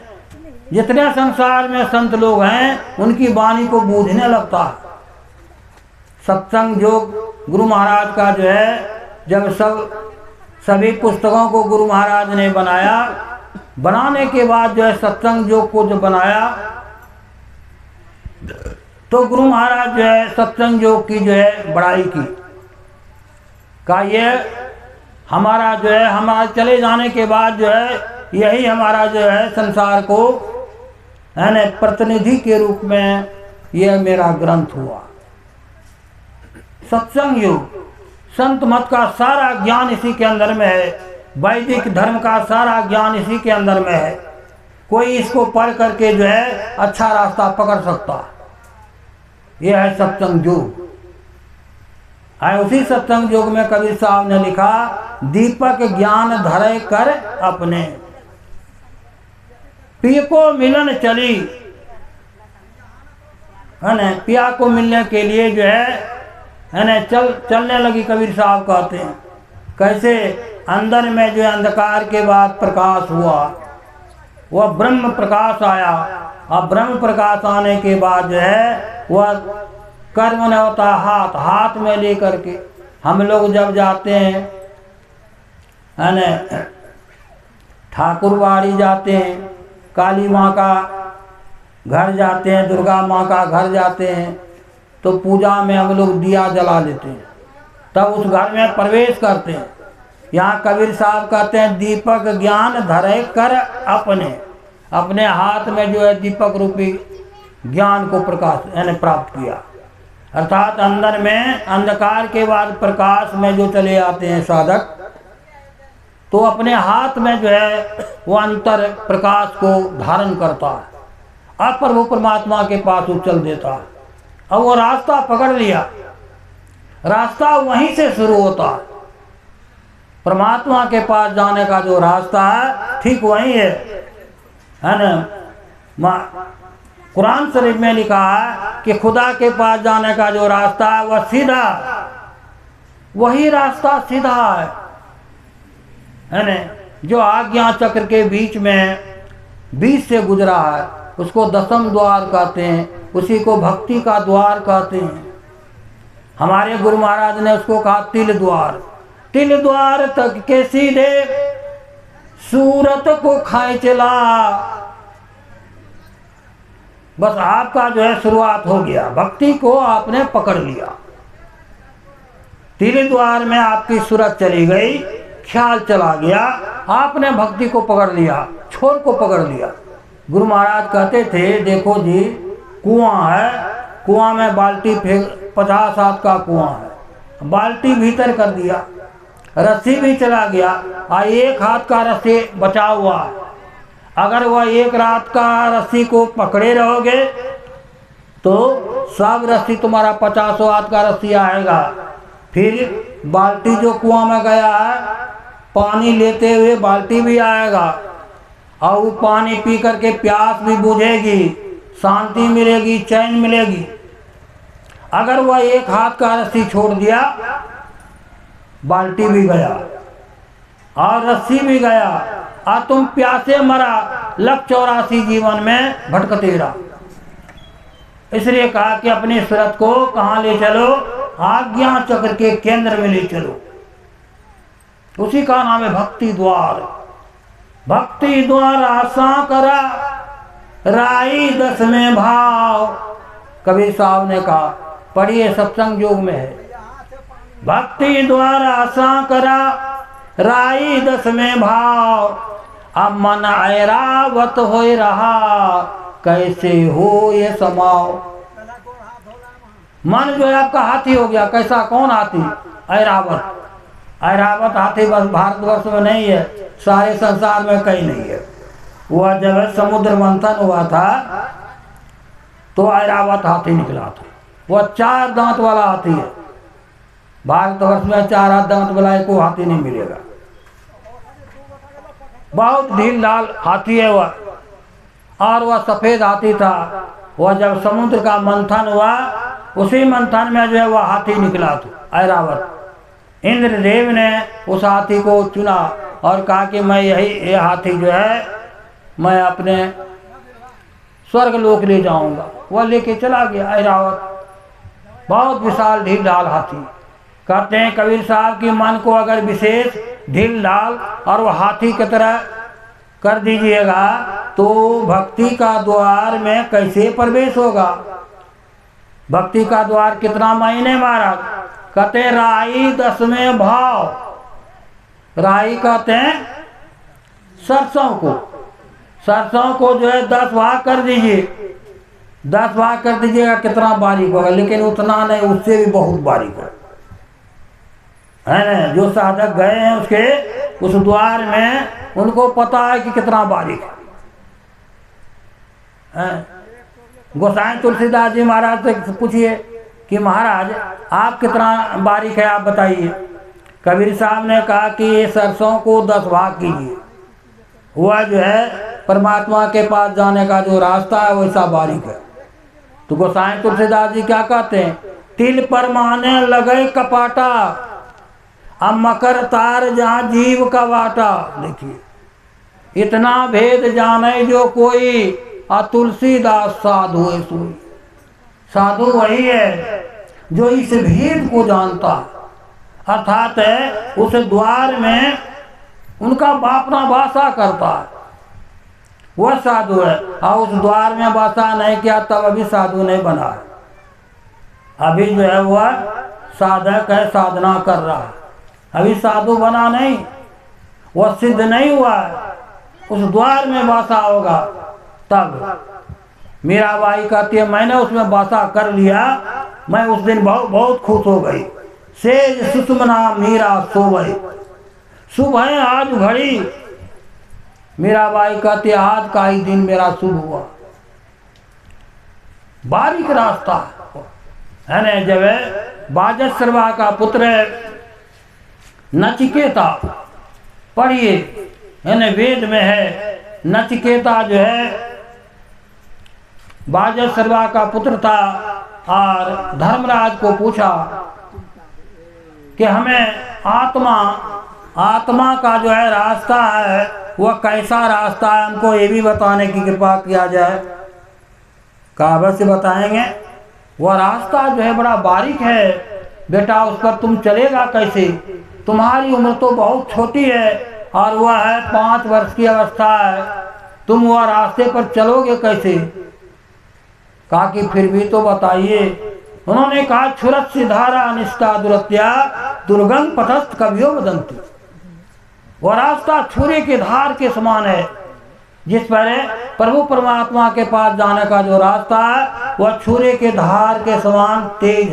जितने संसार में संत लोग हैं उनकी वाणी को बूझने लगता है। सत्संग योग गुरु महाराज का जो है, जब सभी पुस्तकों को गुरु महाराज ने बनाया, बनाने के बाद जो है सत्संग योग को जो बनाया, तो गुरु महाराज जो है सत्संग योग की जो है बड़ाई की, का ये हमारा जो है, हमारा चले जाने के बाद जो है यही हमारा जो है संसार को है न प्रतिनिधि के रूप में यह मेरा ग्रंथ हुआ। सत्संग योग, संत मत का सारा ज्ञान इसी के अंदर में है, वैदिक धर्म का सारा ज्ञान इसी के अंदर में है। कोई इसको पढ़ करके जो है अच्छा रास्ता पकड़ सकता, यह है सत्संग योग। उसी सत्संग योग में कबीर साहब ने लिखा, दीपक ज्ञान धरे कर अपने, पिया को मिलन चली, है न। पिया को मिलने के लिए जो है न चलने लगी। कबीर साहब कहते हैं कैसे, अंदर में जो है अंधकार के बाद प्रकाश हुआ, वह ब्रह्म प्रकाश आया, और ब्रह्म प्रकाश आने के बाद जो है वह कर्म न होता, हाथ में लेकर के हम लोग जब जाते हैं, है न, ठाकुरबाड़ी जाते हैं, काली माँ का घर जाते हैं, दुर्गा माँ का घर जाते हैं, तो पूजा में हम लोग दिया जला लेते हैं, तब उस घर में प्रवेश करते हैं। यहाँ कबीर साहब कहते हैं, दीपक ज्ञान धरे कर अपने, अपने हाथ में जो है दीपक रूपी ज्ञान को प्रकाश यानी प्राप्त किया। अर्थात अंदर में अंधकार के बाद प्रकाश में जो चले आते हैं साधक, तो अपने हाथ में जो है वो अंतर प्रकाश को धारण करता है और प्रभु परमात्मा के पास उछल देता है। अब वो रास्ता पकड़ लिया, रास्ता वहीं से शुरू होता है। परमात्मा के पास जाने का जो रास्ता है ठीक वहीं है ना। कुरान शरीफ में लिखा है कि खुदा के पास जाने का जो रास्ता है वह सीधा, वही रास्ता सीधा है ना। जो आज्ञा चक्र के बीच से गुजरा है उसको दशम द्वार कहते हैं, उसी को भक्ति का द्वार कहते हैं। हमारे गुरु महाराज ने उसको कहा तिल द्वार। तिल द्वार तक के सीधे सूरत को खाए चला। बस आपका जो है शुरुआत हो गया, भक्ति को आपने पकड़ लिया। तिल द्वार में आपकी सूरत चली गई, ख्याल चला गया, आपने भक्ति को पकड़ लिया, छोर को पकड़ लिया। गुरु महाराज कहते थे, देखो जी कुआं है, कुआं में बाल्टी फेंक, 50 हाथ का कुआं है, बाल्टी भीतर कर दिया, रस्सी भी चला गया और एक हाथ का रस्सी बचा हुआ है। अगर वह एक रात का रस्सी को पकड़े रहोगे तो सब रस्सी तुम्हारा 50 हाथ का रस्सी आएगा। फिर बाल्टी जो कुआं में गया है, पानी लेते हुए बाल्टी भी आएगा और वो पानी पी करके प्यास भी बुझेगी, शांति मिलेगी, चैन मिलेगी। अगर वह एक हाथ का रस्सी छोड़ दिया, बाल्टी भी गया और रस्सी भी गया और तुम प्यासे मरा, 184 जीवन में भटकते रहा। इसलिए कहा कि अपनी सूरत को कहाँ ले चलो, आज्ञा चक्र के केंद्र में ले चलो। उसी का नाम है भक्ति द्वार। भक्ति द्वार आसा करा राई 10 में भाव। कबीर साहब ने कहा, पढ़िए सत्संग योग में है, भक्ति द्वार आसा करा राई 10 में भाव। अब मन ऐरावत हो रहा, कैसे हो ये समाओ। मन जो है आपका हाथी हो गया। कैसा, कौन हाथी? ऐरावत। ऐरावत हाथी बस भारतवर्ष में नहीं है, सारे संसार में कहीं नहीं है। वह जब समुद्र मंथन हुआ था तो ऐरावत हाथी निकला था। वह 4 दांत वाला हाथी है। भारतवर्ष में 4 दांत वाला को हाथी नहीं मिलेगा। बहुत ढील ढाल हाथी है वह, और वह सफेद हाथी था। वह जब समुद्र का मंथन हुआ, उसी मंथन में जो है वह हाथी निकला था, ऐरावत। इंद्रदेव ने उस हाथी को चुना और कहा कि मैं ये हाथी जो है मैं अपने स्वर्ग लोक ले जाऊंगा। वह लेके चला गया ऐरावत, बहुत विशाल ढील ढाल हाथी। कहते हैं कबीर साहब कि मन को अगर विशेष ढील ढाल और वह हाथी की तरह कर दीजिएगा तो भक्ति का द्वार में कैसे प्रवेश होगा। भक्ति का द्वार कितना महीने महाराज? कहते हैं राई 10वें भाव। राई कहते हैं सरसों को। सरसों को जो है 10 भाग कर दीजिए। 10 भाग कर दीजिएगा, कितना बारीक होगा, लेकिन उतना नहीं, उससे भी बहुत बारीक है ना। जो साधक गए हैं उसके उस द्वार में, उनको पता है कि कितना बारीक है। गोसाई तुलसीदास जी महाराज से पूछिए कि महाराज आप कितना बारीक है, आप बताइए। कबीर साहब ने कहा कि ये सरसों को 10 भाग कीजिए। वह जो है परमात्मा के पास जाने का जो रास्ता है वैसा बारीक है। तो गोसाई तुलसीदास जी क्या कहते हैं? तिल पर माने लगे कपाटा, अब मकर तार जहाँ जीव का वाटा। देखिए इतना भेद जाने जो कोई, तुलसीदास साधु है सोई। साधु वही है जो इस भेद को जानता, अर्थात है उस द्वार में उनका अपना वासा करता है, वह साधु है। और उस द्वार में वासा नहीं किया तब अभी साधु नहीं बना है। अभी जो है वह साधक है, साधना कर रहा है, अभी साधु बना नहीं, वह सिद्ध नहीं हुआ है। उस द्वार में वासा होगा तब। मीराबाई कहती है मैंने उसमें वासा कर लिया, मैं उस दिन बहुत खुश हो गई। सेज सुषमना मीरा सोवई, शुभ है आज घड़ी। मीराबाई कहती है आज का ही दिन मेरा शुभ हुआ। बारीक रास्ता है ना। जब बाजस्रवा का पुत्र नचिकेता, पढ़िए है ना, वेद में है नचिकेता जो है बाजस्रवा का पुत्र था, और धर्मराज को पूछा कि हमें आत्मा का जो है रास्ता है वह कैसा रास्ता है, हमको ये भी बताने की कृपा किया जाए। कहा से बताएंगे। वह रास्ता जो है बड़ा बारीक है बेटा, उस पर तुम चलेगा कैसे? तुम्हारी उम्र तो बहुत छोटी है और वह है 5 वर्ष की अवस्था है, तुम वह रास्ते पर चलोगे कैसे? कहा कि फिर भी तो बताइए। उन्होंने कहा छुरत सिधारा अनिष्टा दुरत्या दुर्गम पथस्थ कवियो वदंती। वह रास्ता छुरे के धार के समान है, जिस पर प्रभु परमात्मा के पास जाने का जो रास्ता है वह छुरे के धार के समान तेज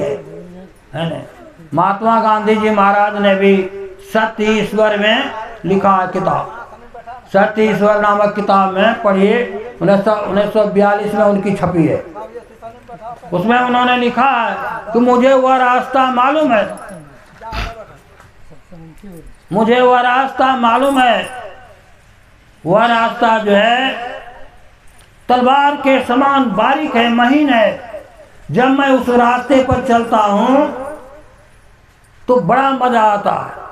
है ना। महात्मा गांधी जी महाराज ने भी सत्य ईश्वर में लिखा है किताब, सत्य ईश्वर नामक किताब में पढ़िए, 1942 में उनकी छपी है। उसमें उन्होंने लिखा है कि मुझे वह रास्ता मालूम है, मुझे वह रास्ता मालूम है। वह रास्ता जो है तलवार के समान बारीक है, महीन है। जब मैं उस रास्ते पर चलता हूँ तो बड़ा मजा आता है।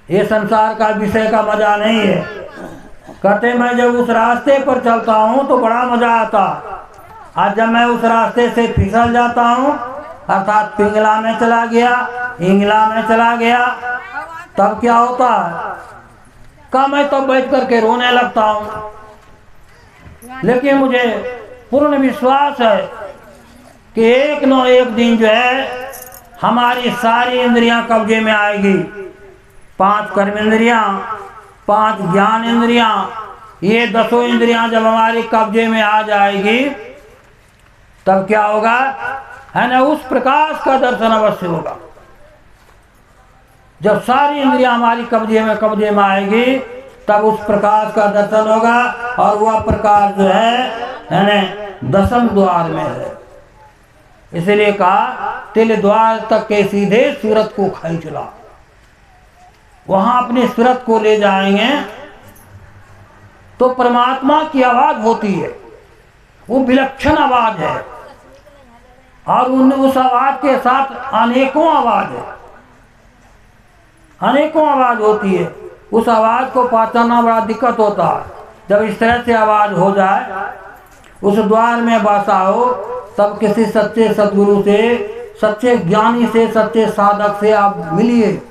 ये संसार का विषय का मजा नहीं है। कहते मैं जब उस रास्ते पर चलता हूँ तो बड़ा मजा आता। आज जब मैं उस रास्ते से फिसल जाता हूँ, अर्थात पिंगला में चला गया, इंगला में चला गया, तब क्या होता है? का मैं तब बैठ करके रोने लगता हूँ। लेकिन मुझे पूर्ण विश्वास है कि एक न एक दिन जो है हमारी सारी इंद्रियां कब्जे में आएगी। 5 कर्म इंद्रियां, 5 ज्ञान इंद्रियां, ये 10 इंद्रियां जब हमारे कब्जे में आ जाएगी तब क्या होगा, है ना, उस प्रकाश का दर्शन अवश्य होगा। जब सारी इंद्रियां हमारी कब्जे में आएगी तब उस प्रकाश का दर्शन होगा। और वह प्रकाश जो है ना 10वें द्वार में है। इसलिए कहा तिल द्वार तक के सीधे सूरत को खींच ला। वहां अपने सूरत को ले जाएंगे तो परमात्मा की आवाज होती है, वो विलक्षण आवाज है। और उस आवाज के साथ अनेकों आवाज है, अनेकों आवाज होती है। उस आवाज को पहचानना बड़ा दिक्कत होता है। जब इस तरह से आवाज हो जाए, उस द्वार में वासा हो, तब किसी सच्चे सदगुरु से, सच्चे ज्ञानी से, सच्चे साधक से आप मिलिए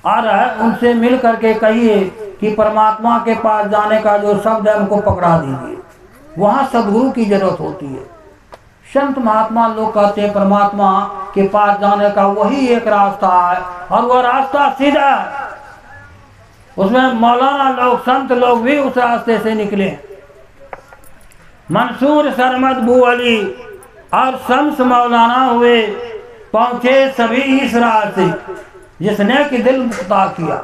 और उनसे मिल करके कहिए कि परमात्मा के पास जाने का जो शब्द है हमको पकड़ा दीजिए। वहाँ सदगुरु की जरूरत होती है। संत महात्मा लोग कहते हैं परमात्मा के पास जाने का वही एक रास्ता है, और वह रास्ता सीधा है। उसमें मौलाना लोग, संत लोग भी उस रास्ते से निकले। मंसूर, सरमद, बू अली और शम्स मौलाना हुए, पहुंचे सभी इस रास्ते जिसने कि दिल मुक्ता किया।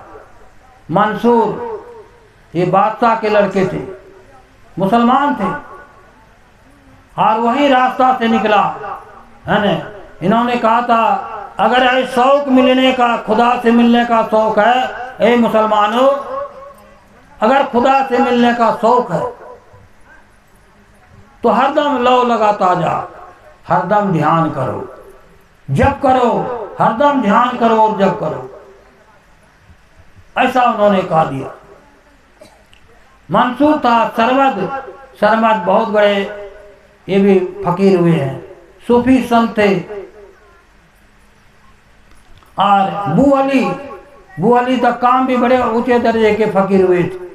मंसूर ये बादशाह के लड़के थे, मुसलमान थे, और वही रास्ता से निकला, है ना। इन्होंने कहा था अगर ऐ शौक मिलने का, खुदा से मिलने का शौक है, ए मुसलमानों, अगर खुदा से मिलने का शौक है तो हरदम लौ लगाता जा, हरदम ध्यान करो, जप करो, हरदम ध्यान करो और जप करो। ऐसा उन्होंने कहा दिया। मंसूर था सरमद बहुत बड़े ये भी फकीर हुए हैं, सूफी संत थे। और बू अली तक काम भी बड़े ऊंचे दर्जे के फकीर हुए थे।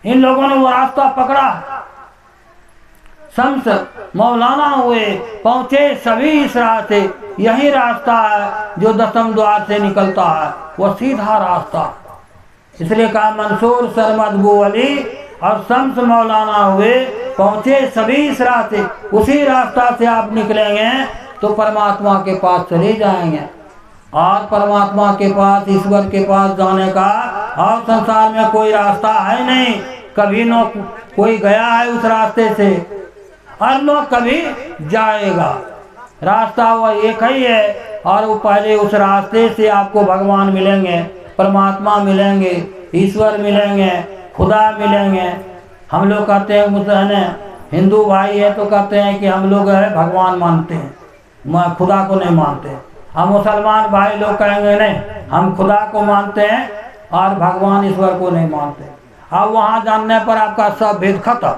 इन लोगों ने वो रास्ता पकड़ा। शम्स मौलाना हुए, पहुंचे सभी इस रास्ते। यही रास्ता है जो 10वें द्वार से निकलता है, वह सीधा रास्ता। इसलिए कहा मंसूर, सरमद, बू अली और शम्स मौलाना हुए, पहुंचे सभी इस रास्ते। उसी रास्ता से आप निकलेंगे तो परमात्मा के पास चले जाएंगे। और परमात्मा के पास, ईश्वर के पास जाने का और संसार में कोई रास्ता है नहीं। कभी न कोई गया है उस रास्ते से और न कभी जाएगा। रास्ता वह एक ही है। और वो पहले उस रास्ते से आपको भगवान मिलेंगे, परमात्मा मिलेंगे, ईश्वर मिलेंगे, खुदा मिलेंगे। हम लोग कहते हैं मुसलमान हिंदू भाई है तो कहते हैं कि हम लोग है भगवान मानते हैं, खुदा को नहीं मानते। हम मुसलमान भाई लोग कहेंगे नहीं, हम खुदा को मानते हैं और भगवान ईश्वर को नहीं मानते। अब वहाँ जानने पर आपका सब भेद खत्म।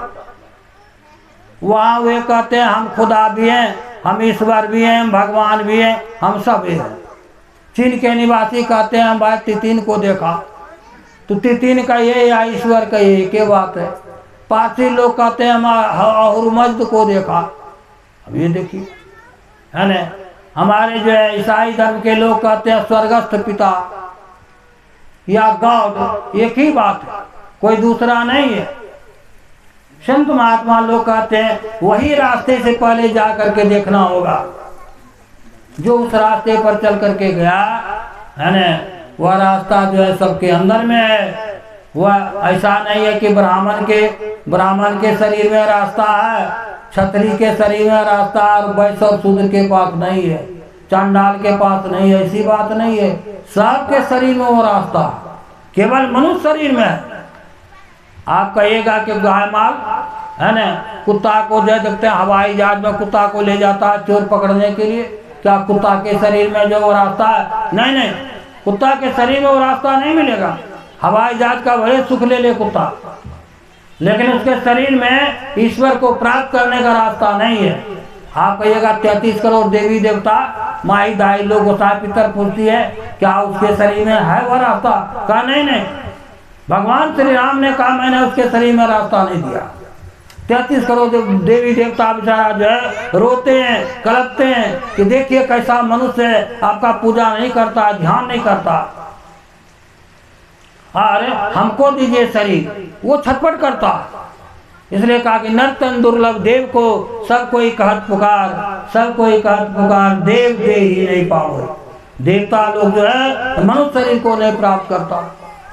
वहाँ वे कहते हैं हम खुदा भी हैं, हम ईश्वर भी हैं, हम भगवान भी हैं, हम सब हैं। चीन के निवासी कहते हैं हम भाई तितीन को देखा, तो तितीन का ये या ईश्वर का ये क्या बात है। पारसी लोग कहते हैं हम अहुरमज्द को देखा। अब ये देखिए, है ना। हमारे जो है ईसाई धर्म के लोग कहते हैं स्वर्गस्थ पिता या गॉड, एक ही बात है, कोई दूसरा नहीं है। संत महात्मा लोग कहते हैं वही रास्ते से पहले जा करके देखना होगा। जो उस रास्ते पर चल करके गया, है ना, वह रास्ता जो है सबके अंदर में है। वह ऐसा नहीं है कि ब्राह्मण के शरीर में रास्ता है, क्षत्रिय के शरीर में रास्ता और वैश्य और शूद्र के पास नहीं है, चांडाल के पास नहीं है। ऐसी बात नहीं है, सबके शरीर में वो रास्ता, केवल मनुष्य शरीर में है। आप कहिएगा कि गाय माल, है ना, कुत्ता को जो देखते हैं हवाई जहाज में कुत्ता को ले जाता है चोर पकड़ने के लिए, क्या कुत्ता के शरीर में जो वो रास्ता है? नहीं, कुत्ता के शरीर में वो रास्ता नहीं मिलेगा। हवाई जहाज का भले सुख ले ले कुत्ता, लेकिन उसके शरीर में ईश्वर को प्राप्त करने का रास्ता नहीं है। आप कहिएगा 33 करोड़ देवी देवता, माई दाई लोग, गोसाई पितर पूछती है, क्या उसके शरीर में है वह रास्ता? कहा नहीं। भगवान श्री राम ने कहा मैंने उसके शरीर में रास्ता नहीं दिया। 33 करोड़ देवी देवता बेचारा जो है रोते हैं, कलपते हैं कि देखिए कैसा मनुष्य है, आपका पूजा नहीं करता, ध्यान नहीं करता। अरे हमको दीजिए शरीर, वो छटपट करता। इसलिए कहा कि नर्तन दुर्लभ देव को सब कोई कहत पुकार, सब कोई कहत पुकार, देव दे ही नहीं पाओ। देवता लोग जो है मनुष्य शरीर को नहीं प्राप्त करता।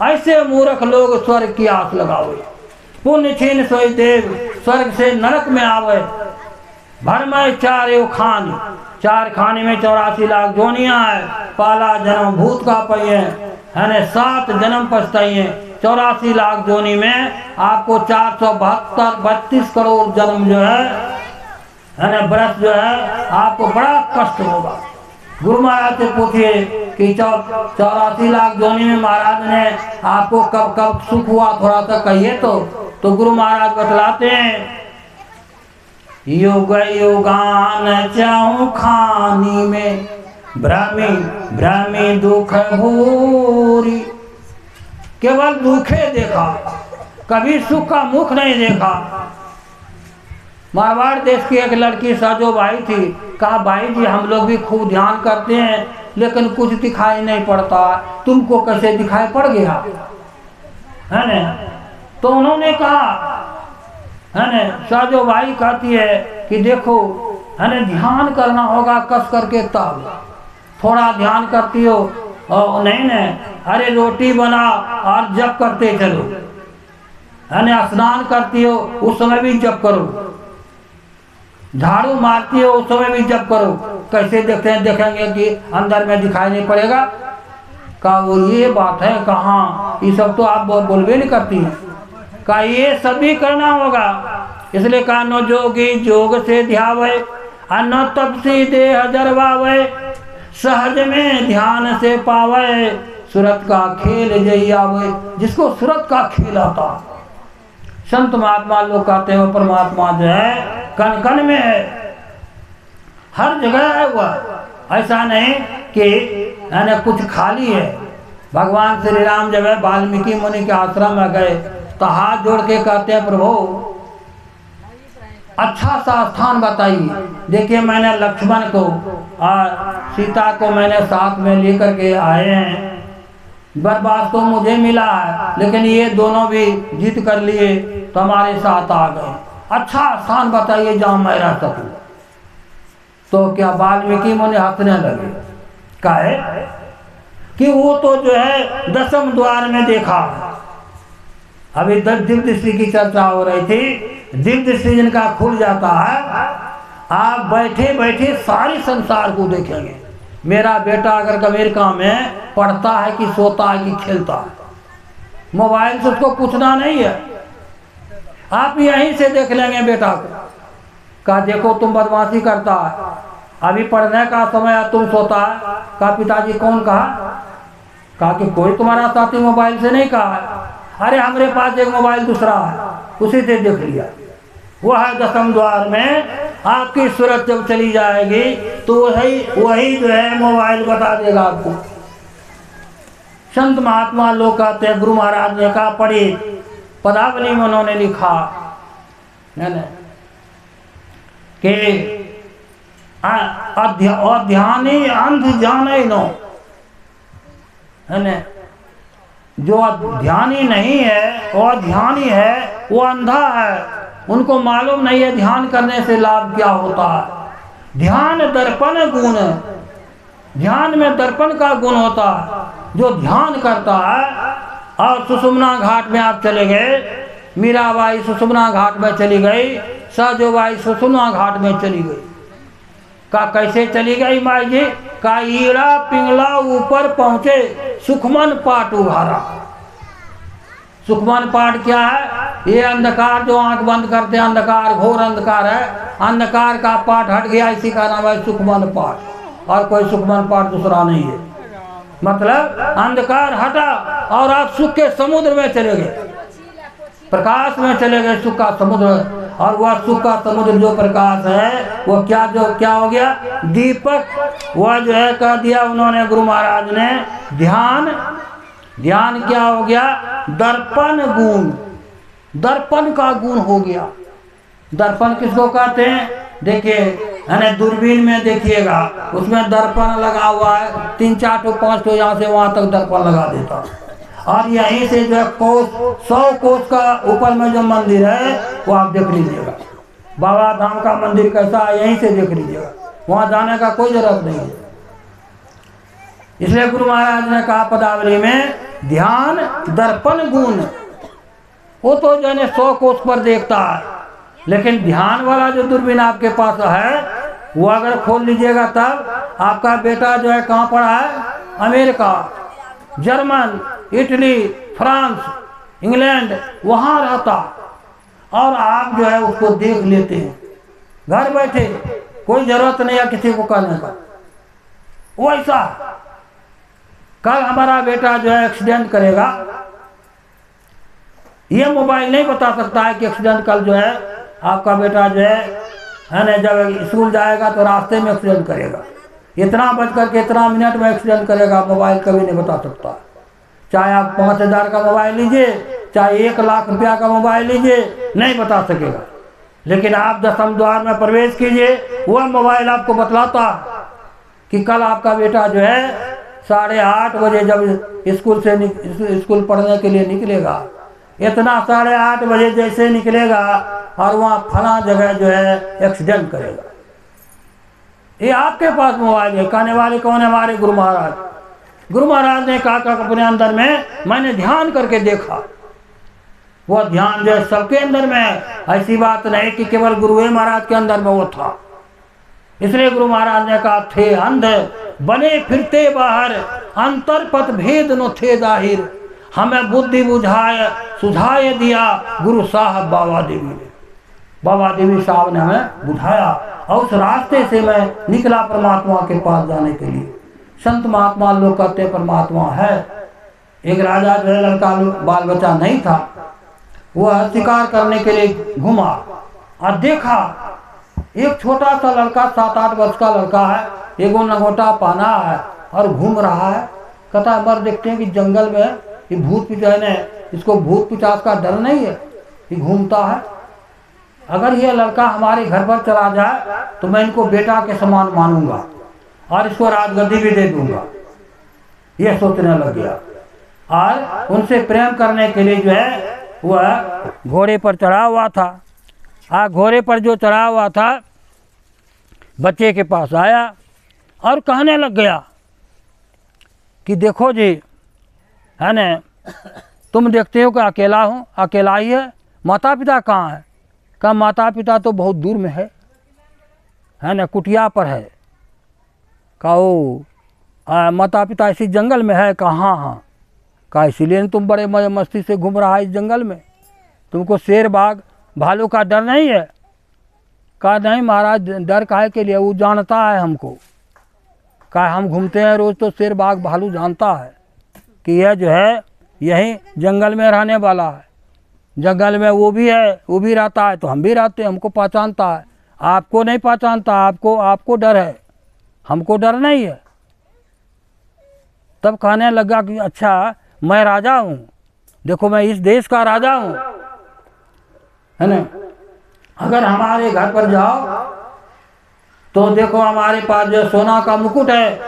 ऐसे मूर्ख लोग स्वर्ग की आस लगावे, पुण्य छीन सोई देव स्वर्ग से नरक में आवे। भर में चार खान, चार खाने में 84 लाख जोनियां है। पाला जन्म भूत का पहिए है न, 7 जन्म पछताइए। 84 लाख जोनी में आपको 432 करोड़ जन्म जो है न, बरस जो है आपको बड़ा कष्ट होगा। गुरु महाराज से पूछिए कि 84 लाख जोनी में महाराज ने आपको कब कब सुख हुआ, थोड़ा सा कहिए तो गुरु महाराज बतलाते हैं, युग युगान चाहूं खानी में, भ्रमी भ्रमी दुख भूरी। केवल दुखे देखा, कभी सुख का मुख नहीं देखा। मारवाड़ देश की एक लड़की साजो भाई थी, कहा भाई जी हम लोग भी खूब ध्यान करते हैं लेकिन कुछ दिखाई नहीं पड़ता, तुमको कैसे दिखाई पड़ गया है न? तो उन्होंने कहा है न, साजो भाई कहती है कि देखो है न, ध्यान करना होगा कस करके, तब थोड़ा ध्यान करती हो और नहीं न, अरे रोटी बना और जप करते चलो है न, स्नान करती हो उस समय भी जप करो, झाड़ू मारती हो उस समय भी जप करो। कैसे देखते हैं, देखेंगे कि अंदर में दिखाई नहीं पड़ेगा। कहा वो ये बात है, कहाँ ये सब तो आप बोलबे नहीं करती हैं। कहा ये सभी करना होगा। इसलिए कहा नो जोगी जोग से ध्यावे, अन्न तपसी देह जरवावे, सहज में ध्यान से पावे, सूरत का खेल जई आवे। जिसको सूरत का खेल आता, संत महात्मा लोग कहते हैं परमात्मा जो है कण कण में है, हर जगह है वह। ऐसा नहीं कि कुछ खाली है। भगवान श्री राम जब है वाल्मीकि मुनि के आश्रम में गए तो हाथ जोड़ के कहते हैं प्रभु अच्छा सा स्थान बताइए। देखिए मैंने लक्ष्मण को और सीता को मैंने साथ में लेकर के आए हैं, बरबास तो मुझे मिला है लेकिन ये दोनों भी जीत कर लिए तो हमारे साथ आ गए। अच्छा स्थान बताइए जहाँ मैं रह सकूं। तो क्या वाल्मीकि मुनि हंसने लगे, काहे कि वो तो जो है 10वें द्वार में देखा। अभी दिव्य दृष्टि की चर्चा हो रही थी। दिव्य दृष्टि जिनका खुल जाता है, आप बैठे बैठे सारे संसार को देखेंगे। मेरा बेटा अगर अमेरिका में पढ़ता है कि सोता है कि खेलता है, मोबाइल से उसको पूछना नहीं है, आप यहीं से देख लेंगे बेटा को। कहा देखो तुम बदमाशी करता है, अभी पढ़ने का समय है, तुम सोता है। कहा पिताजी कौन कहा? कहा कि कोई तुम्हारा साथी मोबाइल से नहीं कहा है। अरे हमारे पास एक मोबाइल दूसरा है, उसी से देख लिया। वह है 10वें द्वार में। आपकी सूरत जब चली जाएगी तो वही जो है मोबाइल बता देगा आपको। संत महात्मा लोग कहते हैं, गुरु महाराज ने कहा पढ़ी पदावली में उन्होंने लिखा है ना कि अध्यानी अंध जाने नो, है ना, जो ध्यानी नहीं है और ध्यानी है वो अंधा है। उनको मालूम नहीं है ध्यान करने से लाभ क्या होता है। ध्यान दर्पण गुण, ध्यान में दर्पण का गुण होता है। जो ध्यान करता है, और सुषुम्ना घाट में आप चले गए, मीराबाई सुषुम्ना घाट में चली गई, साजोबाई सुषुम्ना घाट में चली गई। का कैसे चली गई माई जी? का ईड़ा पिंगला ऊपर पहुंचे, सुखमन पाट उभारा। सुखमन पाठ क्या है? ये अंधकार जो आंख बंद करते हैं, अंधकार घोर अंधकार है, अंधकार का पाठ हट गया, इसी का नाम है सुखमन पाठ। और कोई सुखमन पाठ दूसरा नहीं है। मतलब अंधकार हटा और आप सुख के समुद्र में चले गए, प्रकाश में चले गए, सुख का समुद्र। और वह सुख का समुद्र जो प्रकाश है वो क्या हो गया? दीपक। वह जो है कह दिया उन्होंने गुरु महाराज ने, ध्यान क्या हो गया? दर्पण गुण, दर्पण का गुण हो गया। दर्पण किसको कहते हैं? देखिए यानी दूरबीन में देखिएगा, उसमें दर्पण लगा हुआ है, 3 4 5 यहाँ से वहां तक दर्पण लगा देता। और यहीं से जो है कोस 100 कोस का ऊपर में जो मंदिर है वो आप देख लीजिएगा। बाबा धाम का मंदिर कैसा है यहीं से देख लीजिएगा, वहाँ जाने का कोई जरूरत नहीं है। इसलिए गुरु महाराज ने कहा पदावली में, ध्यान दर्पण गुण, वो तो जो है 100 कोस पर देखता है, लेकिन ध्यान वाला जो दूरबीन आपके पास है वो अगर खोल लीजिएगा तब आपका बेटा जो है कहाँ पढ़ा है, America, German, Italy, France, England, वहाँ रहता, और आप जो है उसको देख लेते हैं घर बैठे, कोई जरूरत नहीं है किसी को कहने का। वैसा कल हमारा बेटा जो है एक्सीडेंट करेगा, ये मोबाइल नहीं बता सकता है कि एक्सीडेंट कल जो है आपका बेटा जो है ना, जब स्कूल जाएगा तो रास्ते में एक्सीडेंट करेगा, इतना बज करके इतना मिनट में एक्सीडेंट करेगा, मोबाइल कभी नहीं बता सकता। चाहे आप 5,000 का मोबाइल लीजिए, चाहे 1 लाख रुपया का मोबाइल लीजिए, नहीं बता सकेगा। लेकिन आप 10वें द्वार में प्रवेश कीजिए, वह मोबाइल आपको बतलाता कि कल आपका बेटा जो है 8:30 बजे जब स्कूल पढ़ने के लिए निकलेगा, इतना 8:30 बजे जैसे निकलेगा और वहाँ फला जगह जो है एक्सीडेंट करेगा। ये आपके पास मोबाइल है। कहने वाले कौन है? हमारे गुरु महाराज। गुरु महाराज ने कहा अपने अंदर में मैंने ध्यान करके देखा, वो ध्यान जो है सबके अंदर में है, ऐसी बात नहीं कि केवल गुरु महाराज के अंदर में वो था। इसलिए गुरु महाराज ने कहा, थे अंध बने फिरते बाहर, अंतर पथ भेद न थे जाहिर, हमें बुद्धि बुझाए सुझाए दिया गुरु साहब बाबा देवी ने। बाबा देवी साहब ने हमें बुझाया और उस रास्ते से मैं निकला परमात्मा के पास जाने के लिए। संत महात्मा लोग कहते परमात्मा है। एक राजा जो है लड़का बाल बच्चा नहीं था, वह शिकार करने के लिए घूमा और देखा एक छोटा सा लड़का 7-8 वर्ष का लड़का है, एगो नगोटा पाना है और घूम रहा है। कहता मर देखते हैं कि जंगल में ये भूत पिचास ने, इसको भूत पिचास का डर नहीं है, ये घूमता है। अगर ये लड़का हमारे घर पर चला जाए तो मैं इनको बेटा के समान मानूंगा और इसको राजगद्दी भी दे दूंगा। ये सोचने लग गया और उनसे प्रेम करने के लिए जो है वह घोड़े पर चढ़ा हुआ था। घोड़े पर जो चढ़ा हुआ था बच्चे के पास आया और कहने लग गया कि देखो जी, है न, तुम देखते हो कि अकेला हूँ, अकेला ही है, माता पिता कहाँ है? कहा माता पिता तो बहुत दूर में है न, कुटिया पर है। कहा ओ माता पिता इसी जंगल में है? कहा हाँ। कहा इसीलिए तुम बड़े मजे मस्ती से घूम रहा है इस जंगल में, तुमको शेर बाघ भालू का डर नहीं है? कहा नहीं महाराज, डर काहे के लिए, वो जानता है हमको। कहा हम घूमते हैं रोज़ तो शेर बाघ भालू जानता है कि यह जो है यही जंगल में रहने वाला है, जंगल में वो भी है, वो भी रहता है तो हम भी रहते हैं, हमको पहचानता है। आपको नहीं पहचानता, आपको डर है, हमको डर नहीं है। तब कहने लगा कि अच्छा मैं राजा हूँ, देखो मैं इस देश का राजा हूँ, है ना। अगर हमारे घर पर जाओ तो देखो हमारे पास जो सोना का मुकुट है,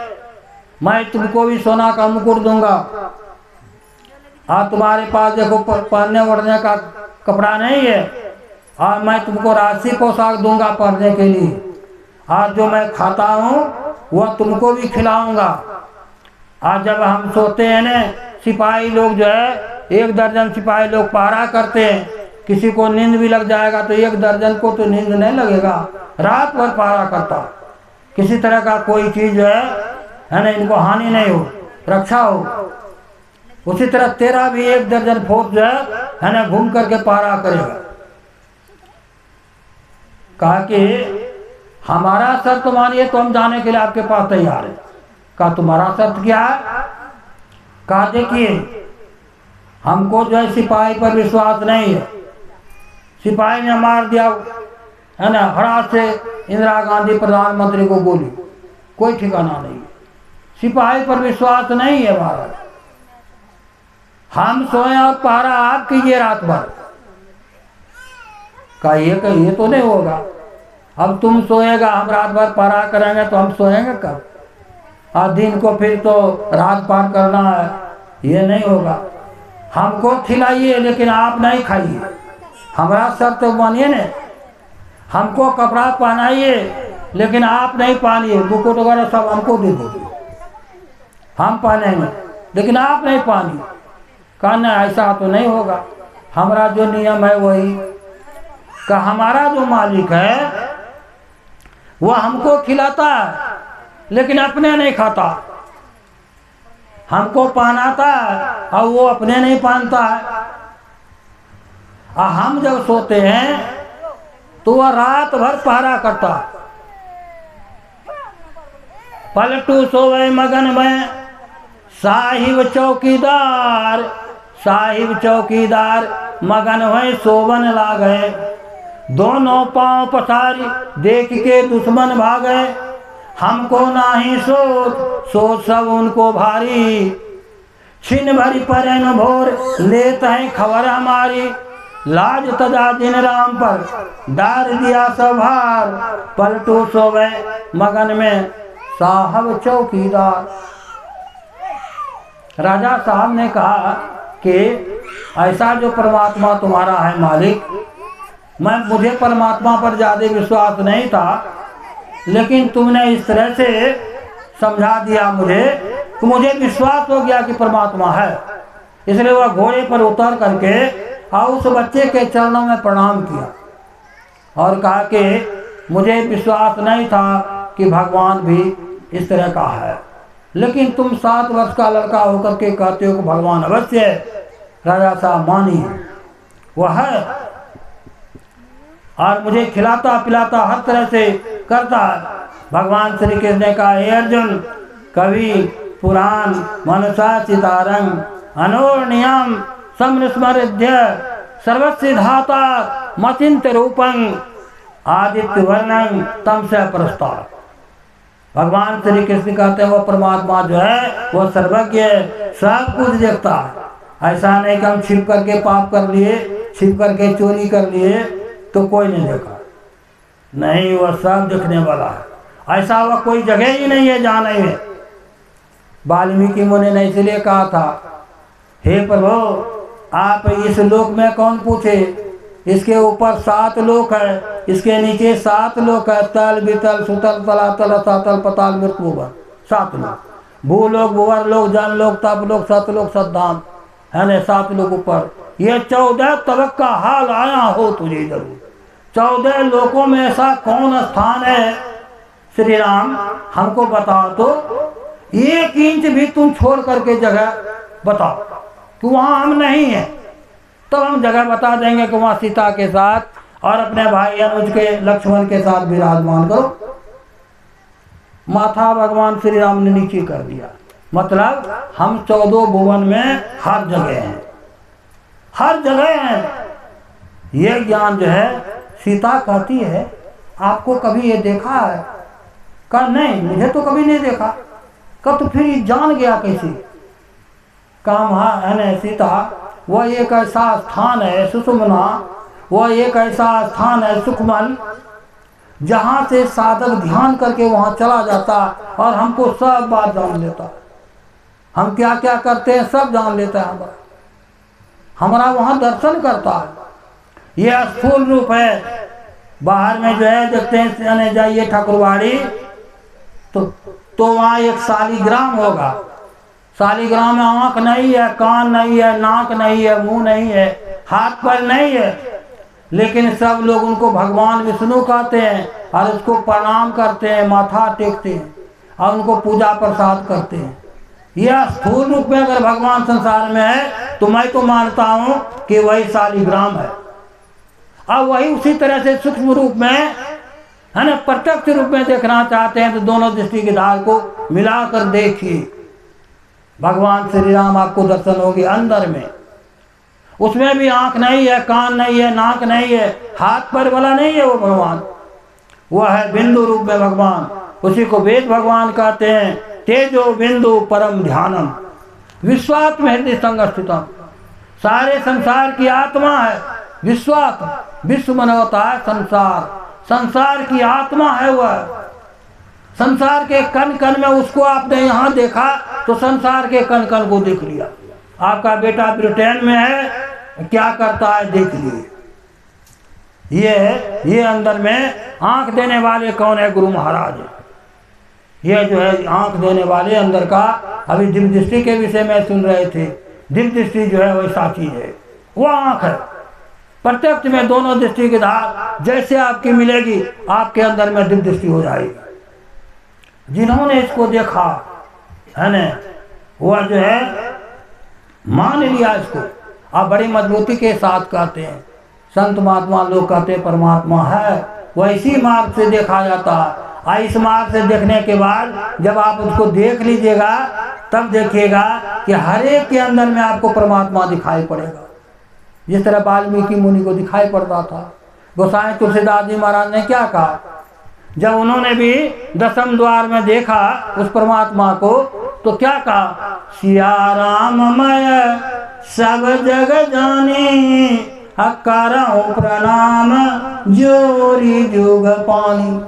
मैं तुमको भी सोना का मुकुट दूंगा। और तुम्हारे पास देखो पहनने ओढ़ने का कपड़ा नहीं है, और मैं तुमको राशि पोशाक दूंगा पहनने के लिए। और जो मैं खाता हूँ वह तुमको भी खिलाऊंगा। आज जब हम सोते हैं ना, सिपाही लोग जो है 1 दर्जन सिपाही लोग पहरा करते हैं, किसी को नींद भी लग जाएगा तो 1 दर्जन को तो नींद नहीं लगेगा, रात भर पहरा करता, किसी तरह का कोई चीज़ जो है ना, इनको हानि नहीं हो, रक्षा हो। उसी तरह तेरा भी 1 दर्जन फोर्स जो है ना घूम करके पहरा करेगा। कहा कि हमारा शर्त मानिए तो हम जाने के लिए आपके पास तैयार है। कहा तुम्हारा शर्त क्या है? कहा देखिए हमको जो है सिपाही पर विश्वास नहीं है, सिपाही ने मार दिया है ना, हरास से इंदिरा गांधी प्रधानमंत्री को गोली, कोई ठिकाना नहीं, सिपाही पर विश्वास नहीं है महाराज। हम सोए और पहरा आप कीजिए रात भर। कहा ये तो नहीं होगा, अब तुम सोएगा हम रात भर पहरा करेंगे तो हम सोएंगे कब? और दिन को फिर तो रात पार करना है, ये नहीं होगा। हमको खिलाइए लेकिन आप नहीं खाइए, हमारा शर्त तो मानिए न। हमको कपड़ा पहनाइए लेकिन आप नहीं पहनिए, बुकुट वगैरह सब हमको दे दो, हम पहनेंगे लेकिन आप नहीं पहनिए। कहना ऐसा तो नहीं होगा, हमारा जो नियम है वही का, हमारा जो मालिक है वो हमको खिलाता है लेकिन अपने नहीं खाता, हमको पहनाता है और वो अपने नहीं पहनता है। और हम जब सोते हैं तो वह रात भर पहरा करता है। पलटू सोवे मगन में साहिब चौकीदार, साहिब चौकीदार मगन हुए सोवन लागे। दोनों पांव पसारी देख के दुश्मन भागे। हमको नाही सोच, सोच सब उनको भारी। छिन भरी परन भोर लेते हैं खबर हमारी। लाज तदा दिन राम पर डार दिया सभार। पलटू सोवे मगन में साहब चौकीदार। राजा साहब ने कहा कि ऐसा जो परमात्मा तुम्हारा है मालिक, मुझे परमात्मा पर ज़्यादा विश्वास नहीं था, लेकिन तुमने इस तरह से समझा दिया मुझे तो मुझे विश्वास हो गया कि परमात्मा है। इसलिए वह घोड़े पर उतर करके और उस बच्चे के चरणों में प्रणाम किया और कहा कि मुझे विश्वास नहीं था कि भगवान भी इस तरह का है, लेकिन तुम 7 वर्ष का लड़का होकर के कहते हो कि भगवान अवश्य है। राजा साहब मानी वह है और मुझे खिलाता पिलाता हर तरह से करता है। भगवान श्री कृष्ण ने कहा, हे अर्जुन, कवि पुराण मनसा चितारंग अनोर्नियम समस्मृध्य सर्वसिद्धाता मचिंत रूपं आदित्य वर्णं तम से प्रस्ताव। भगवान श्री कृष्ण कहते हैं वो परमात्मा जो है वो सर्वज्ञ है, सब कुछ देखता है। ऐसा नहीं कि हम छिप करके पाप कर लिए, छिप करके चोरी कर लिए तो कोई नहीं देखा, नहीं, वह सब देखने वाला है। ऐसा वह कोई जगह ही नहीं है जहाँ नहीं है। वाल्मीकि मुनि ने इसलिए कहा था, हे प्रभु आप इस लोक में कौन पूछे, इसके ऊपर 7 लोक है, इसके नीचे 7 लोक है, तल वितल सुतल तलातल रसातल पताल मृत्यु भुवन, 7 लोक, भूलोक भुवर लोक जन लोक तप लोक सतलोक सद्धाम है न, 7 लोक ऊपर। ये 14 तबक का हाल आया हो तुझे जरूर। 14 लोकों में ऐसा कौन स्थान है श्री राम, हमको बताओ तो। 1 इंच भी तुम छोड़ करके जगह बताओ कि वहाँ हम नहीं हैं, तो हम जगह बता देंगे कि वहाँ सीता के साथ और अपने भाई अनुज के लक्ष्मण के साथ विराजमान करो। माथा भगवान श्री राम ने नीचे कर दिया, मतलब हम 14 भुवन में हर जगह हैं, हर जगह हैं। ये ज्ञान जो है सीता कहती है आपको कभी ये देखा है? कहा नहीं, मुझे तो कभी नहीं देखा। कहा तो फिर जान गया कैसे? कहा हाँ है न सीता, वह एक ऐसा स्थान है सुषुम्ना, वह एक ऐसा स्थान है सुखमन, जहाँ से साधक ध्यान करके वहाँ चला जाता और हमको सब बात जान लेता। हम क्या क्या करते हैं सब जान लेता है, हमारा वहाँ दर्शन करता है। यह स्थूल रूप है। बाहर में जो है देखते हैं, जाइए ठाकुरवाड़ी तो वहाँ एक शालिग्राम होगा। शालिग्राम में आँख नहीं है, कान नहीं है, नाक नहीं है, मुंह नहीं है, हाथ पैर नहीं है, लेकिन सब लोग उनको भगवान विष्णु कहते हैं और उसको प्रणाम करते हैं, माथा टेकते हैं और उनको पूजा प्रसाद करते हैं। यह स्थूल रूप में अगर भगवान संसार में है तो मैं तो मानता हूँ कि वही शालिग्राम है। और वही उसी तरह से सूक्ष्म रूप में है ना, प्रत्यक्ष रूप में देखना चाहते हैं तो दोनों दृष्टि की धार को मिलाकर देखिए, भगवान श्री राम आपको दर्शन होगी अंदर में। उसमें भी आंख नहीं है, कान नहीं है, नाक नहीं है, हाथ पैर वाला नहीं है वो भगवान, वह है बिंदु रूप में भगवान। उसी को वेद भगवान कहते हैं, तेजो बिंदु परम ध्यानम विश्वात्म हृदय संगस्थितम। सारे संसार की आत्मा है विश्वात्म, विश्व मन होता है संसार, संसार की आत्मा है वह। संसार के कण कण में उसको आपने यहाँ देखा तो संसार के कण कण को देख लिया। आपका बेटा ब्रिटेन में है, क्या करता है देख लिए। ये अंदर में आंख देने वाले कौन है? गुरु महाराज। ये जो है आंख देने वाले अंदर का, अभी दिव्य दृष्टि के विषय में सुन रहे थे। दिव्य दृष्टि जो है वैसा चीज है, वो आंख है। प्रत्यक्ष में दोनों दृष्टि की धार जैसे आपकी मिलेगी, आपके अंदर में दिव्य दृष्टि हो जाएगी। जिन्होंने इसको देखा है न, वह जो है मान लिया इसको। आप बड़ी मजबूती के साथ कहते हैं, संत महात्मा लोग कहते हैं परमात्मा है, वैसी मार्ग से देखा जाता है। इस मार्ग से देखने के बाद जब आप उसको देख लीजिएगा, तब देखिएगा कि हर एक के अंदर में आपको परमात्मा दिखाई पड़ेगा। जिस तरह वाल्मीकि मुनि को दिखाई पड़ता था। गोसाई तुलसीदास जी महाराज ने क्या कहा, जब उन्होंने भी दशम द्वार में देखा उस परमात्मा को, तो क्या कहा? सिया राममय सब जग जानी, करहु प्रणाम जोरी जुग पानी।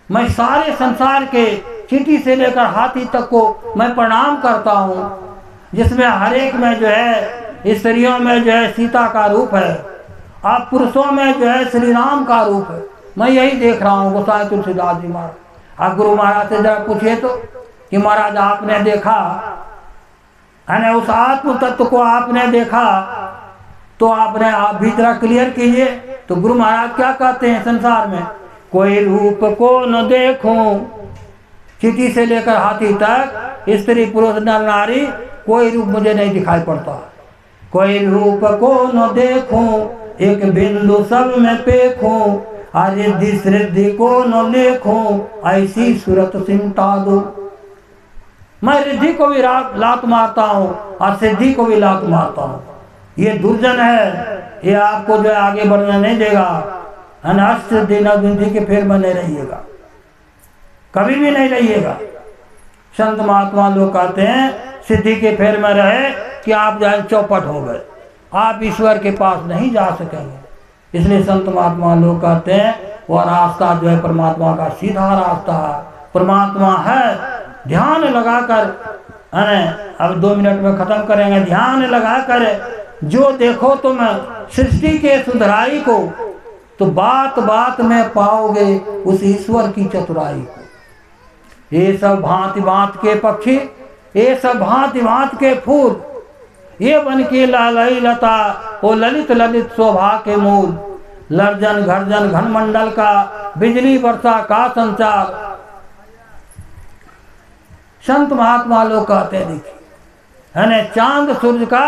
मैं सारे संसार के चींटी से लेकर हाथी तक को मैं प्रणाम करता हूँ, जिसमें हर एक में जो है, स्त्रियों में जो है सीता का रूप है, आप पुरुषों में जो है श्री राम का रूप है। मैं यही देख रहा हूँ गोसाई तुलसीदास जी महाराज। आप गुरु महाराज से जरा पूछिए तो कि महाराज आपने देखा है ना, उस आत्म तत्व को आपने देखा, तो आपने आप भी जरा क्लियर कीजिए। तो गुरु महाराज क्या कहते हैं, संसार में कोई रूप को न देखूं, चींटी से लेकर हाथी तक, स्त्री पुरुष नर नारी, कोई रूप मुझे नहीं दिखाई पड़ता। कोई रूप को न देखूं, एक बिंदु सब में पेखूं, रिद्धि सिद्धि को न लेखूं, ऐसी सूरत सिमटा दो। मैं रिद्धि को भी लात मारता हूँ और सिद्धि को भी लात मारता हूँ। ये दुर्जन है, ये आपको जो है आगे बढ़ने नहीं देगा। अनासिद्धि नवसिद्धि के फेर में नहीं रहिएगा, कभी भी नहीं रहिएगा। संत महात्मा लोग कहते हैं सिद्धि के फेर में रहे कि आप जाए चौपट हो गए, आप ईश्वर के पास नहीं जा सकेंगे। इसलिए संत महात्मा लोग कहते हैं वह रास्ता जो है परमात्मा का सीधा रास्ता है, परमात्मा है। ध्यान लगाकर, अब 2 मिनट में खत्म करेंगे। ध्यान लगाकर जो देखो तुम सृष्टि के सुधराई को, तो बात बात में पाओगे उस ईश्वर की चतुराई को। ये सब भांति भांति के पक्षी, ये सब भांति भांति के फूल, ये बन के लालई लता, वो ललित ललित शोभा के मूल। लर्जन घर्जन घन मंडल का, बिजली वर्षा का संचार। संत महात्मा लोग कहते हैं देखिए, है न, चांद सूर्य का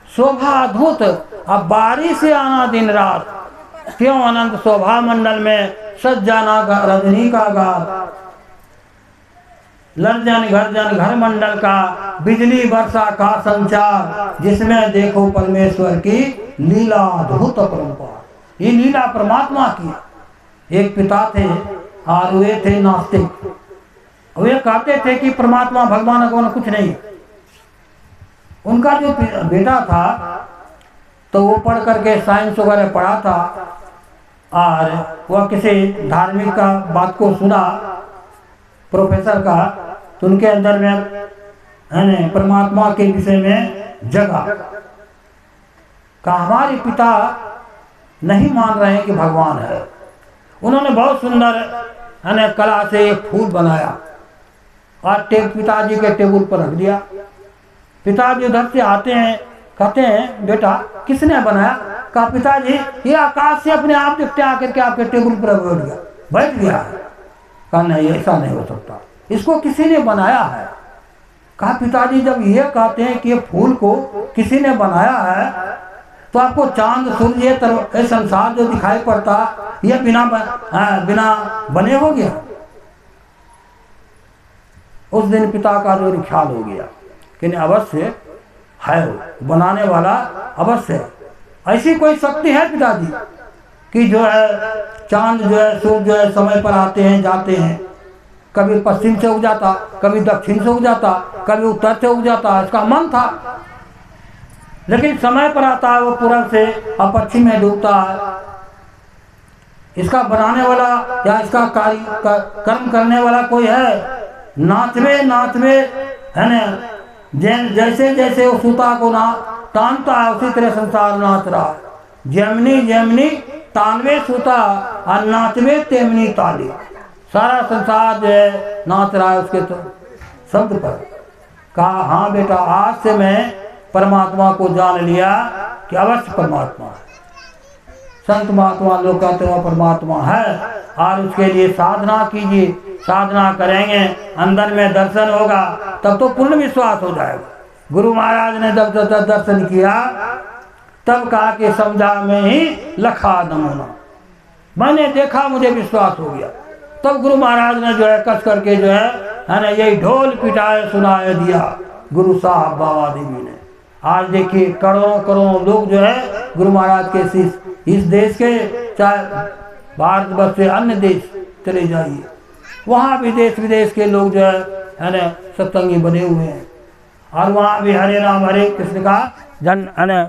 शोभा अद्भुत, अब बारिश से आना दिन रात, क्यों अनंत शोभा मंडल में सज जाना रजनी का गात। लर्जन घर्जन घर मंडल का, बिजली वर्षा का संचार, जिसमें देखो परमेश्वर की लीला अद्भुत परंपरा। ये लीला परमात्मा की। एक पिता थे और वे थे नास्तिक। वे कहते थे कि परमात्मा भगवान को कुछ नहीं। उनका जो बेटा था तो वो पढ़ करके साइंस वगैरह पढ़ा था, और वह किसी धार्मिक का बात को सुना प्रोफेसर का, तो उनके अंदर में है न परमात्मा के विषय में जगा। कहा हमारे पिता नहीं मान रहे हैं कि भगवान है। उन्होंने बहुत सुंदर है न कला से एक फूल बनाया और पिताजी के टेबल पर रख दिया। पिताजी उधर से आते हैं, कहते हैं बेटा किसने बनाया? कहा पिताजी ये आकाश से अपने आप दिखते आकर के आपके टेबल पर बैठ गया है। कहा नहीं, ऐसा नहीं हो सकता, इसको किसी ने बनाया है। कहा पिताजी जब ये कहते हैं कि ये फूल को किसी ने बनाया है, तो आपको चांद सूर्य ये संसार जो दिखाई पड़ता ये बिना बने हो गया। उस दिन पिता का जो ख्याल हो गया कि अवश्य है, बनाने वाला अवश्य है। ऐसी कोई शक्ति है पिताजी कि जो है चांद जो है सूर्य जो है समय पर आते हैं जाते हैं, कभी पश्चिम से उग जाता, कभी दक्षिण से उग जाता, कभी उत्तर से उग जाता। इसका मन था, लेकिन समय पर आता है वो पूरब से और पश्चिम में डूबता है। इसका बनाने वाला या इसका कर्म करने वाला कोई है? नाचवे नाचवे है न, जैसे जैसे वो सूता को ना तानता है उसी तरह संसार नाच रहा है। जैमनी जैमनी तानवे सूता और नाचवे तेमनी ताली। सारा संसार जो है नाच रहा है उसके तो शब्द पर। कहा हाँ बेटा, आज से मैं परमात्मा को जान लिया कि अवश्य परमात्मा है। संत महात्मा लोग कहते हैं परमात्मा है, और उसके लिए साधना कीजिए। साधना करेंगे, अंदर में दर्शन होगा, तब तो पूर्ण विश्वास हो जाएगा। गुरु महाराज ने जब दर्शन किया तब कहा कि समझा में ही लखा नमूना, मैंने देखा मुझे विश्वास हो गया। तब गुरु महाराज ने जो है कस करके जो है ना यही ढोल पिटाए सुनाए दिया गुरु साहब बाबा देवी ने। आज देखिए करोड़ों करोड़ों लोग जो है गुरु महाराज के इस देश के, चाहे भारतवर्ष से अन्य देश चले जाइए, वहाँ भी देश विदेश के लोग जो है ना सत्संगी बने हुए हैं, और वहाँ भी हरे राम हरे कृष्ण का जन है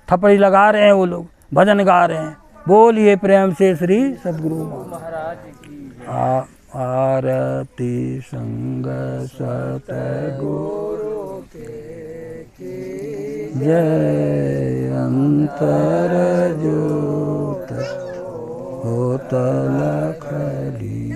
थपड़ी लगा रहे हैं, वो लोग भजन गा रहे हैं। बोलिए प्रेम से श्री सद्गुरु महाराज की आरती संग सतगुरु के जय। अंतर ज्योत होत लख लीए